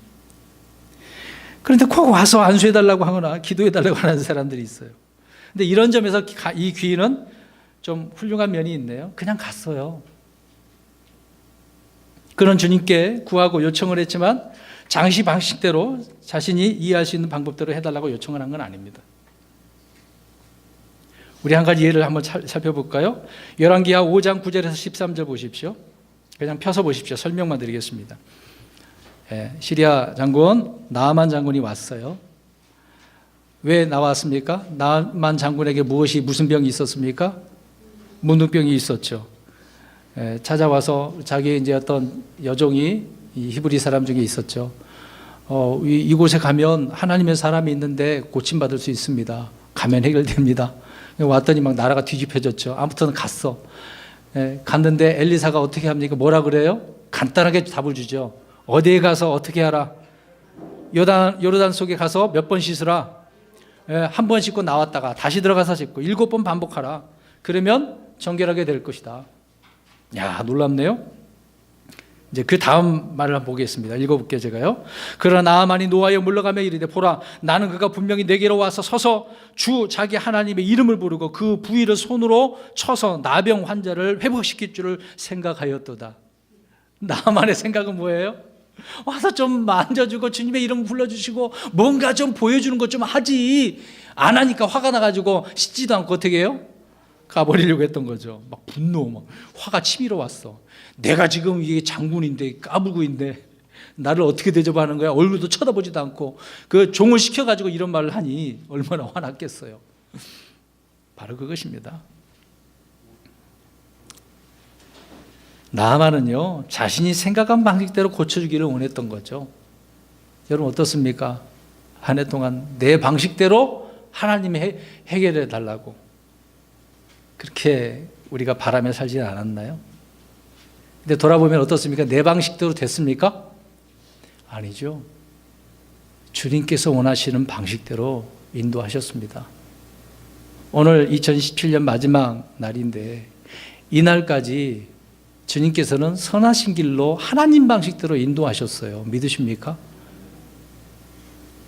그런데 꼭 와서 안수해달라고 하거나 기도해달라고 하는 사람들이 있어요. 근데 이런 점에서 이 귀인은 좀 훌륭한 면이 있네요. 그냥 갔어요. 그런 주님께 구하고 요청을 했지만 장시 방식대로 자신이 이해할 수 있는 방법대로 해달라고 요청을 한 건 아닙니다. 우리 한 가지 예를 한번 살펴볼까요? 열왕기하 5장 9절에서 13절 보십시오. 그냥 펴서 보십시오. 설명만 드리겠습니다. 시리아 장군 나아만 장군이 왔어요. 왜 나왔습니까? 나아만 장군에게 무슨 병이 있었습니까? 문둥병이 있었죠. 찾아와서 자기 이제 어떤 여종이 이 히브리 사람 중에 있었죠. 이곳에 가면 하나님의 사람이 있는데 고침받을 수 있습니다. 가면 해결됩니다. 왔더니 막 나라가 뒤집혀졌죠. 아무튼 갔어. 갔는데 엘리사가 어떻게 합니까? 뭐라 그래요? 간단하게 답을 주죠. 어디에 가서 어떻게 하라? 요르단 속에 가서 몇 번 씻으라. 한 번 씻고 나왔다가 다시 들어가서 씻고 7번 반복하라. 그러면 정결하게 될 것이다. 야, 놀랍네요. 이제 그 다음 말을 한번 보겠습니다. 읽어볼게요, 제가요. 그러나 나아만이 노하여 물러가며 이르되 보라, 나는 그가 분명히 내게로 와서 서서 주 자기 하나님의 이름을 부르고 그 부위를 손으로 쳐서 나병 환자를 회복시킬 줄을 생각하였도다. 나만의 생각은 뭐예요? 와서 좀 만져주고 주님의 이름 불러주시고 뭔가 좀 보여주는 것 좀 하지. 안 하니까 화가 나가지고 씻지도 않고 어떻게 해요? 가버리려고 했던 거죠. 막 분노, 막 화가 치밀어 왔어. 내가 지금 이게 장군인데 까불고인데 나를 어떻게 대접하는 거야? 얼굴도 쳐다보지도 않고 그 종을 시켜가지고 이런 말을 하니 얼마나 화났겠어요. 바로 그것입니다. 나아만은요, 자신이 생각한 방식대로 고쳐주기를 원했던 거죠. 여러분 어떻습니까? 한 해 동안 내 방식대로 하나님이 해결해 달라고 그렇게 우리가 바라며 살지 않았나요? 근데 돌아보면 어떻습니까? 내 방식대로 됐습니까? 아니죠. 주님께서 원하시는 방식대로 인도하셨습니다. 오늘 2017년 마지막 날인데 이날까지 주님께서는 선하신 길로 하나님 방식대로 인도하셨어요. 믿으십니까?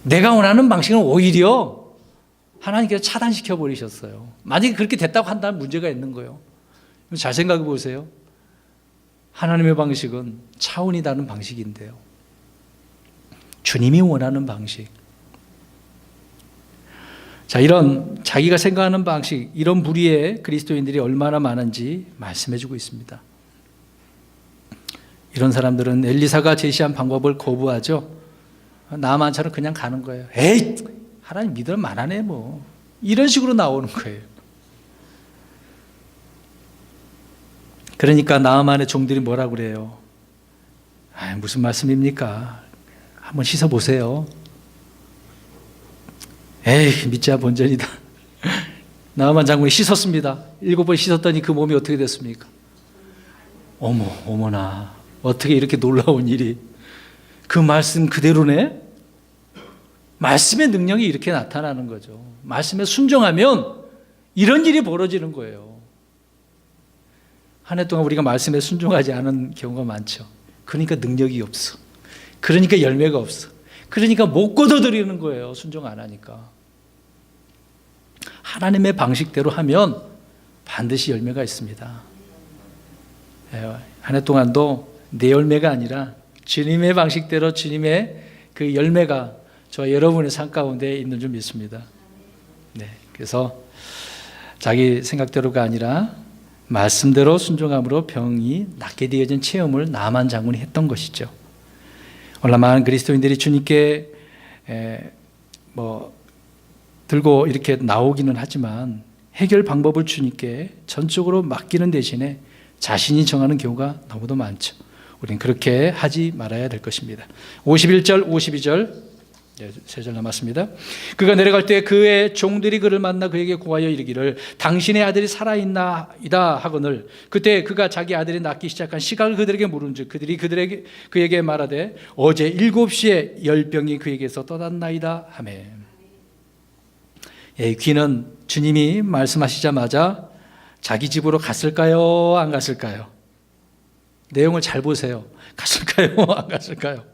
내가 원하는 방식은 오히려 하나님께서 차단시켜 버리셨어요. 만약에 그렇게 됐다고 한다면 문제가 있는 거예요. 잘 생각해 보세요. 하나님의 방식은 차원이 다른 방식인데요. 주님이 원하는 방식. 자, 이런 자기가 생각하는 방식, 이런 부류의 그리스도인들이 얼마나 많은지 말씀해 주고 있습니다. 이런 사람들은 엘리사가 제시한 방법을 거부하죠. 나만처럼 그냥 가는 거예요. 에이, 하나님 믿을 만하네 뭐. 이런 식으로 나오는 거예요. 그러니까 나만의 종들이 뭐라고 그래요? 아, 무슨 말씀입니까? 한번 씻어보세요. 에이, 믿자 본전이다. 나만 장군이 씻었습니다. 7번 씻었더니 그 몸이 어떻게 됐습니까? 어머나, 어떻게 이렇게 놀라운 일이. 그 말씀 그대로네? 말씀의 능력이 이렇게 나타나는 거죠. 말씀에 순종하면 이런 일이 벌어지는 거예요. 한 해 동안 우리가 말씀에 순종하지 않은 경우가 많죠. 그러니까 능력이 없어. 그러니까 열매가 없어. 그러니까 못 거둬들이는 거예요. 순종 안 하니까. 하나님의 방식대로 하면 반드시 열매가 있습니다. 한 해 동안도 내 열매가 아니라 주님의 방식대로 주님의 그 열매가 저와 여러분의 삶 가운데 있는 줄 믿습니다. 네, 그래서 자기 생각대로가 아니라 말씀대로 순종함으로 병이 낫게 되어진 체험을 나만 장군이 했던 것이죠. 얼마나 많은 그리스도인들이 주님께 들고 이렇게 나오기는 하지만 해결 방법을 주님께 전적으로 맡기는 대신에 자신이 정하는 경우가 너무도 많죠. 우리는 그렇게 하지 말아야 될 것입니다. 51절, 52절, 3절 남았습니다. 그가 내려갈 때 그의 종들이 그를 만나 그에게 구하여 이르기를 당신의 아들이 살아있나이다 하거늘 그때 그가 자기 아들이 낳기 시작한 시각을 그들에게 물은즉 그들이 그에게 말하되 어제 7시에 열병이 그에게서 떠났나이다 하매. 귀는 주님이 말씀하시자마자 자기 집으로 갔을까요? 안 갔을까요? 내용을 잘 보세요. 갔을까요? 안 갔을까요?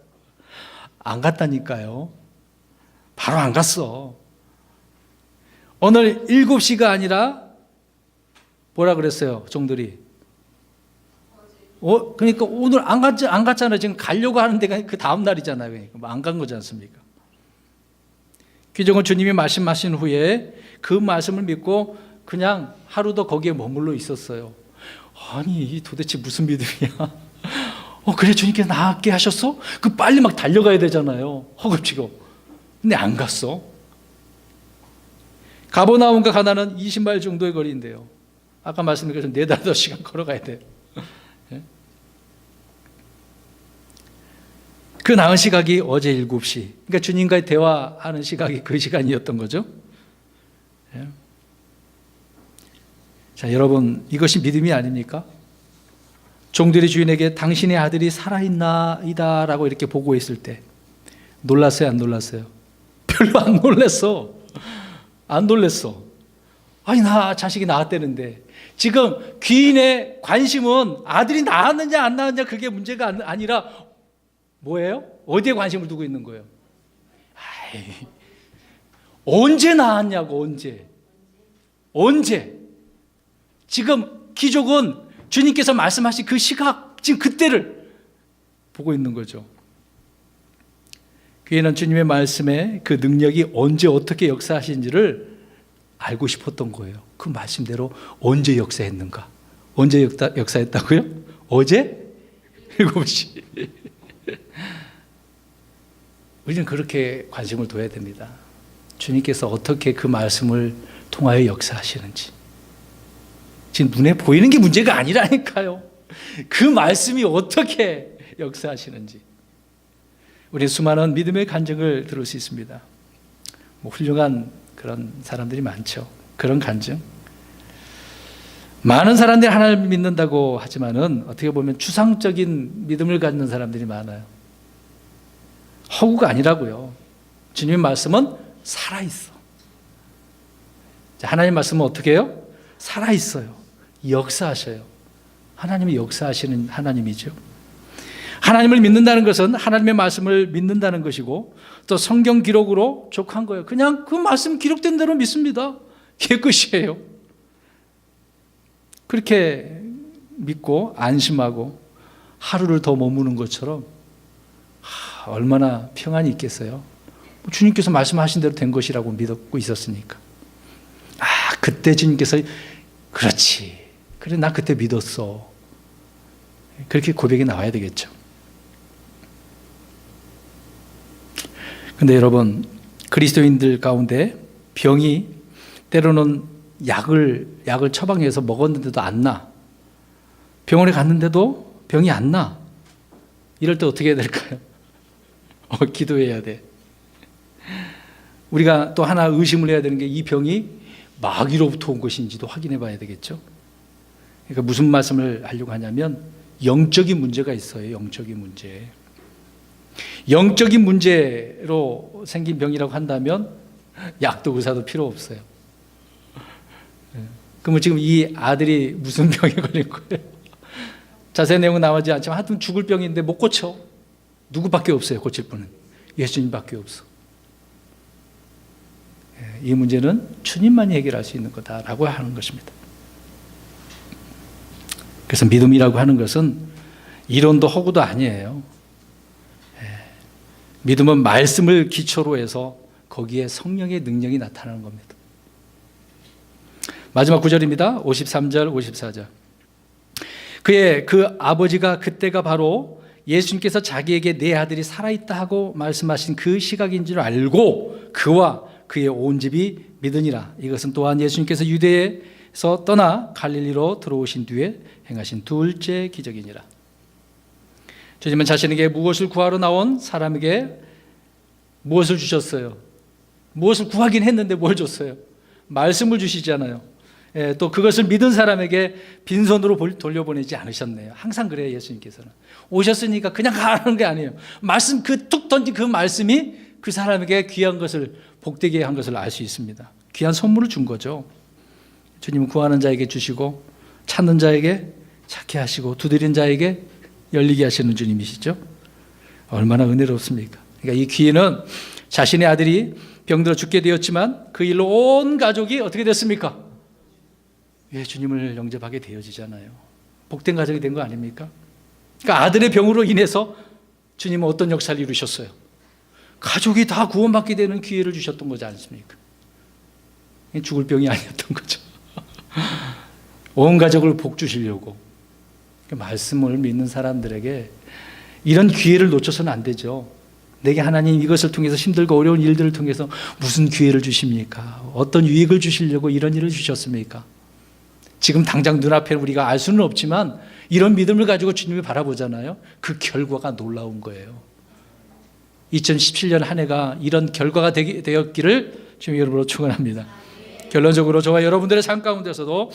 안 갔다니까요. 바로 안 갔어. 오늘 7시가 아니라 뭐라 그랬어요? 종들이. 그러니까 오늘 안 갔잖아요. 지금 가려고 하는 데가 그 다음 날이잖아요. 그러니까 안 간 거지 않습니까? 귀족은 주님이 말씀하신 후에 그 말씀을 믿고 그냥 하루도 거기에 머물러 있었어요. 아니 도대체 무슨 믿음이야? 그래 주님께서 낫게 하셨어? 그 빨리 막 달려가야 되잖아요. 허겁지겁. 근데 안 갔어. 가버나움과 가나는 20마일 정도의 거리인데요. 아까 말씀드린 것처럼 4-5시간 걸어가야 돼요. 그 나은 시각이 어제 7시. 그러니까 주님과의 대화하는 시각이 그 시간이었던 거죠. 자, 여러분, 이것이 믿음이 아닙니까? 종들이 주인에게 당신의 아들이 살아있나이다 라고 이렇게 보고했을 때 놀랐어요, 안 놀랐어요? 별로 안 놀랐어. 안 놀랐어. 아니, 자식이 낳았다는데. 지금 귀인의 관심은 아들이 낳았느냐 안 낳았느냐 그게 문제가 아니라 뭐예요? 어디에 관심을 두고 있는 거예요? 언제 낳았냐고, 언제? 지금 귀족은 주님께서 말씀하신 그 시각, 지금 그때를 보고 있는 거죠. 귀인은 주님의 말씀에 그 능력이 언제 어떻게 역사하신지를 알고 싶었던 거예요. 그 말씀대로 언제 역사했는가? 언제 역사했다고요? 어제? 7시. 우리는 그렇게 관심을 둬야 됩니다. 주님께서 어떻게 그 말씀을 통하여 역사하시는지. 지금 눈에 보이는 게 문제가 아니라니까요. 그 말씀이 어떻게 역사하시는지. 우리 수많은 믿음의 간증을 들을 수 있습니다. 훌륭한 그런 사람들이 많죠. 그런 간증. 많은 사람들이 하나님을 믿는다고 하지만은 어떻게 보면 추상적인 믿음을 갖는 사람들이 많아요. 허구가 아니라고요. 주님의 말씀은 살아있어. 하나님 말씀은 어떻게 해요? 살아있어요. 역사하셔요. 하나님이 역사하시는 하나님이죠. 하나님을 믿는다는 것은 하나님의 말씀을 믿는다는 것이고 또 성경 기록으로 족한 거예요. 그냥 그 말씀 기록된 대로 믿습니다. 그게 끝이에요. 그렇게 믿고 안심하고 하루를 더 머무는 것처럼 얼마나 평안이 있겠어요. 주님께서 말씀하신 대로 된 것이라고 믿고 있었으니까. 그때 주님께서 그렇지. 그래 나 그때 믿었어. 그렇게 고백이 나와야 되겠죠. 근데 여러분, 그리스도인들 가운데 병이 때로는 약을 처방해서 먹었는데도 안 나. 병원에 갔는데도 병이 안 나. 이럴 때 어떻게 해야 될까요? 기도해야 돼. 우리가 또 하나 의심을 해야 되는 게 이 병이 마귀로부터 온 것인지도 확인해 봐야 되겠죠. 그러니까 무슨 말씀을 하려고 하냐면 영적인 문제가 있어요. 영적인 문제. 영적인 문제로 생긴 병이라고 한다면 약도 의사도 필요 없어요. 그러면 지금 이 아들이 무슨 병에 걸린 거예요? 자세한 내용은 나오지 않지만 하여튼 죽을 병인데 못 고쳐. 누구밖에 없어요. 고칠 분은. 예수님밖에 없어. 이 문제는 주님만이 해결할 수 있는 거다라고 하는 것입니다. 그래서 믿음이라고 하는 것은 이론도 허구도 아니에요. 믿음은 말씀을 기초로 해서 거기에 성령의 능력이 나타나는 겁니다. 마지막 구절입니다. 53절, 54절. 그 아버지가 그때가 바로 예수님께서 자기에게 내 아들이 살아있다 하고 말씀하신 그 시각인 줄 알고 그와 그의 온 집이 믿으니라. 이것은 또한 예수님께서 유대에서 떠나 갈릴리로 들어오신 뒤에 행하신 둘째 기적이니라. 주님은 자신에게 무엇을 구하러 나온 사람에게 무엇을 주셨어요? 무엇을 구하긴 했는데 뭘 줬어요? 말씀을 주시잖아요. 또 그것을 믿은 사람에게 빈손으로 돌려보내지 않으셨네요. 항상 그래요. 예수님께서는 오셨으니까 그냥 가라는 게 아니에요. 말씀 툭 던진 그 말씀이 그 사람에게 귀한 것을 복되게 한 것을 알 수 있습니다. 귀한 선물을 준 거죠. 주님은 구하는 자에게 주시고 찾는 자에게 찾게 하시고 두드린 자에게 열리게 하시는 주님이시죠. 얼마나 은혜롭습니까? 그러니까 이 귀인은 자신의 아들이 병들어 죽게 되었지만 그 일로 온 가족이 어떻게 됐습니까? 주님을 영접하게 되어지잖아요. 복된 가족이 된 거 아닙니까? 그러니까 아들의 병으로 인해서 주님은 어떤 역사를 이루셨어요? 가족이 다 구원받게 되는 기회를 주셨던 거지 않습니까? 죽을 병이 아니었던 거죠. 온 가족을 복 주시려고. 말씀을 믿는 사람들에게 이런 기회를 놓쳐서는 안 되죠. 내게 하나님 이것을 통해서 힘들고 어려운 일들을 통해서 무슨 기회를 주십니까? 어떤 유익을 주시려고 이런 일을 주셨습니까? 지금 당장 눈앞에 우리가 알 수는 없지만 이런 믿음을 가지고 주님을 바라보잖아요. 그 결과가 놀라운 거예요. 2017년 한 해가 이런 결과가 되었기를 주님 여러분으로 축원합니다. 결론적으로 저와 여러분들의 삶 가운데서도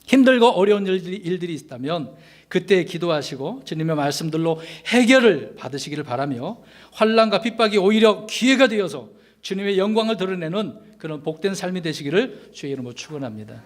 힘들고 어려운 일들이 있다면 그때 기도하시고 주님의 말씀들로 해결을 받으시기를 바라며 환난과 핍박이 오히려 기회가 되어서 주님의 영광을 드러내는 그런 복된 삶이 되시기를 주의 이름으로 축원합니다.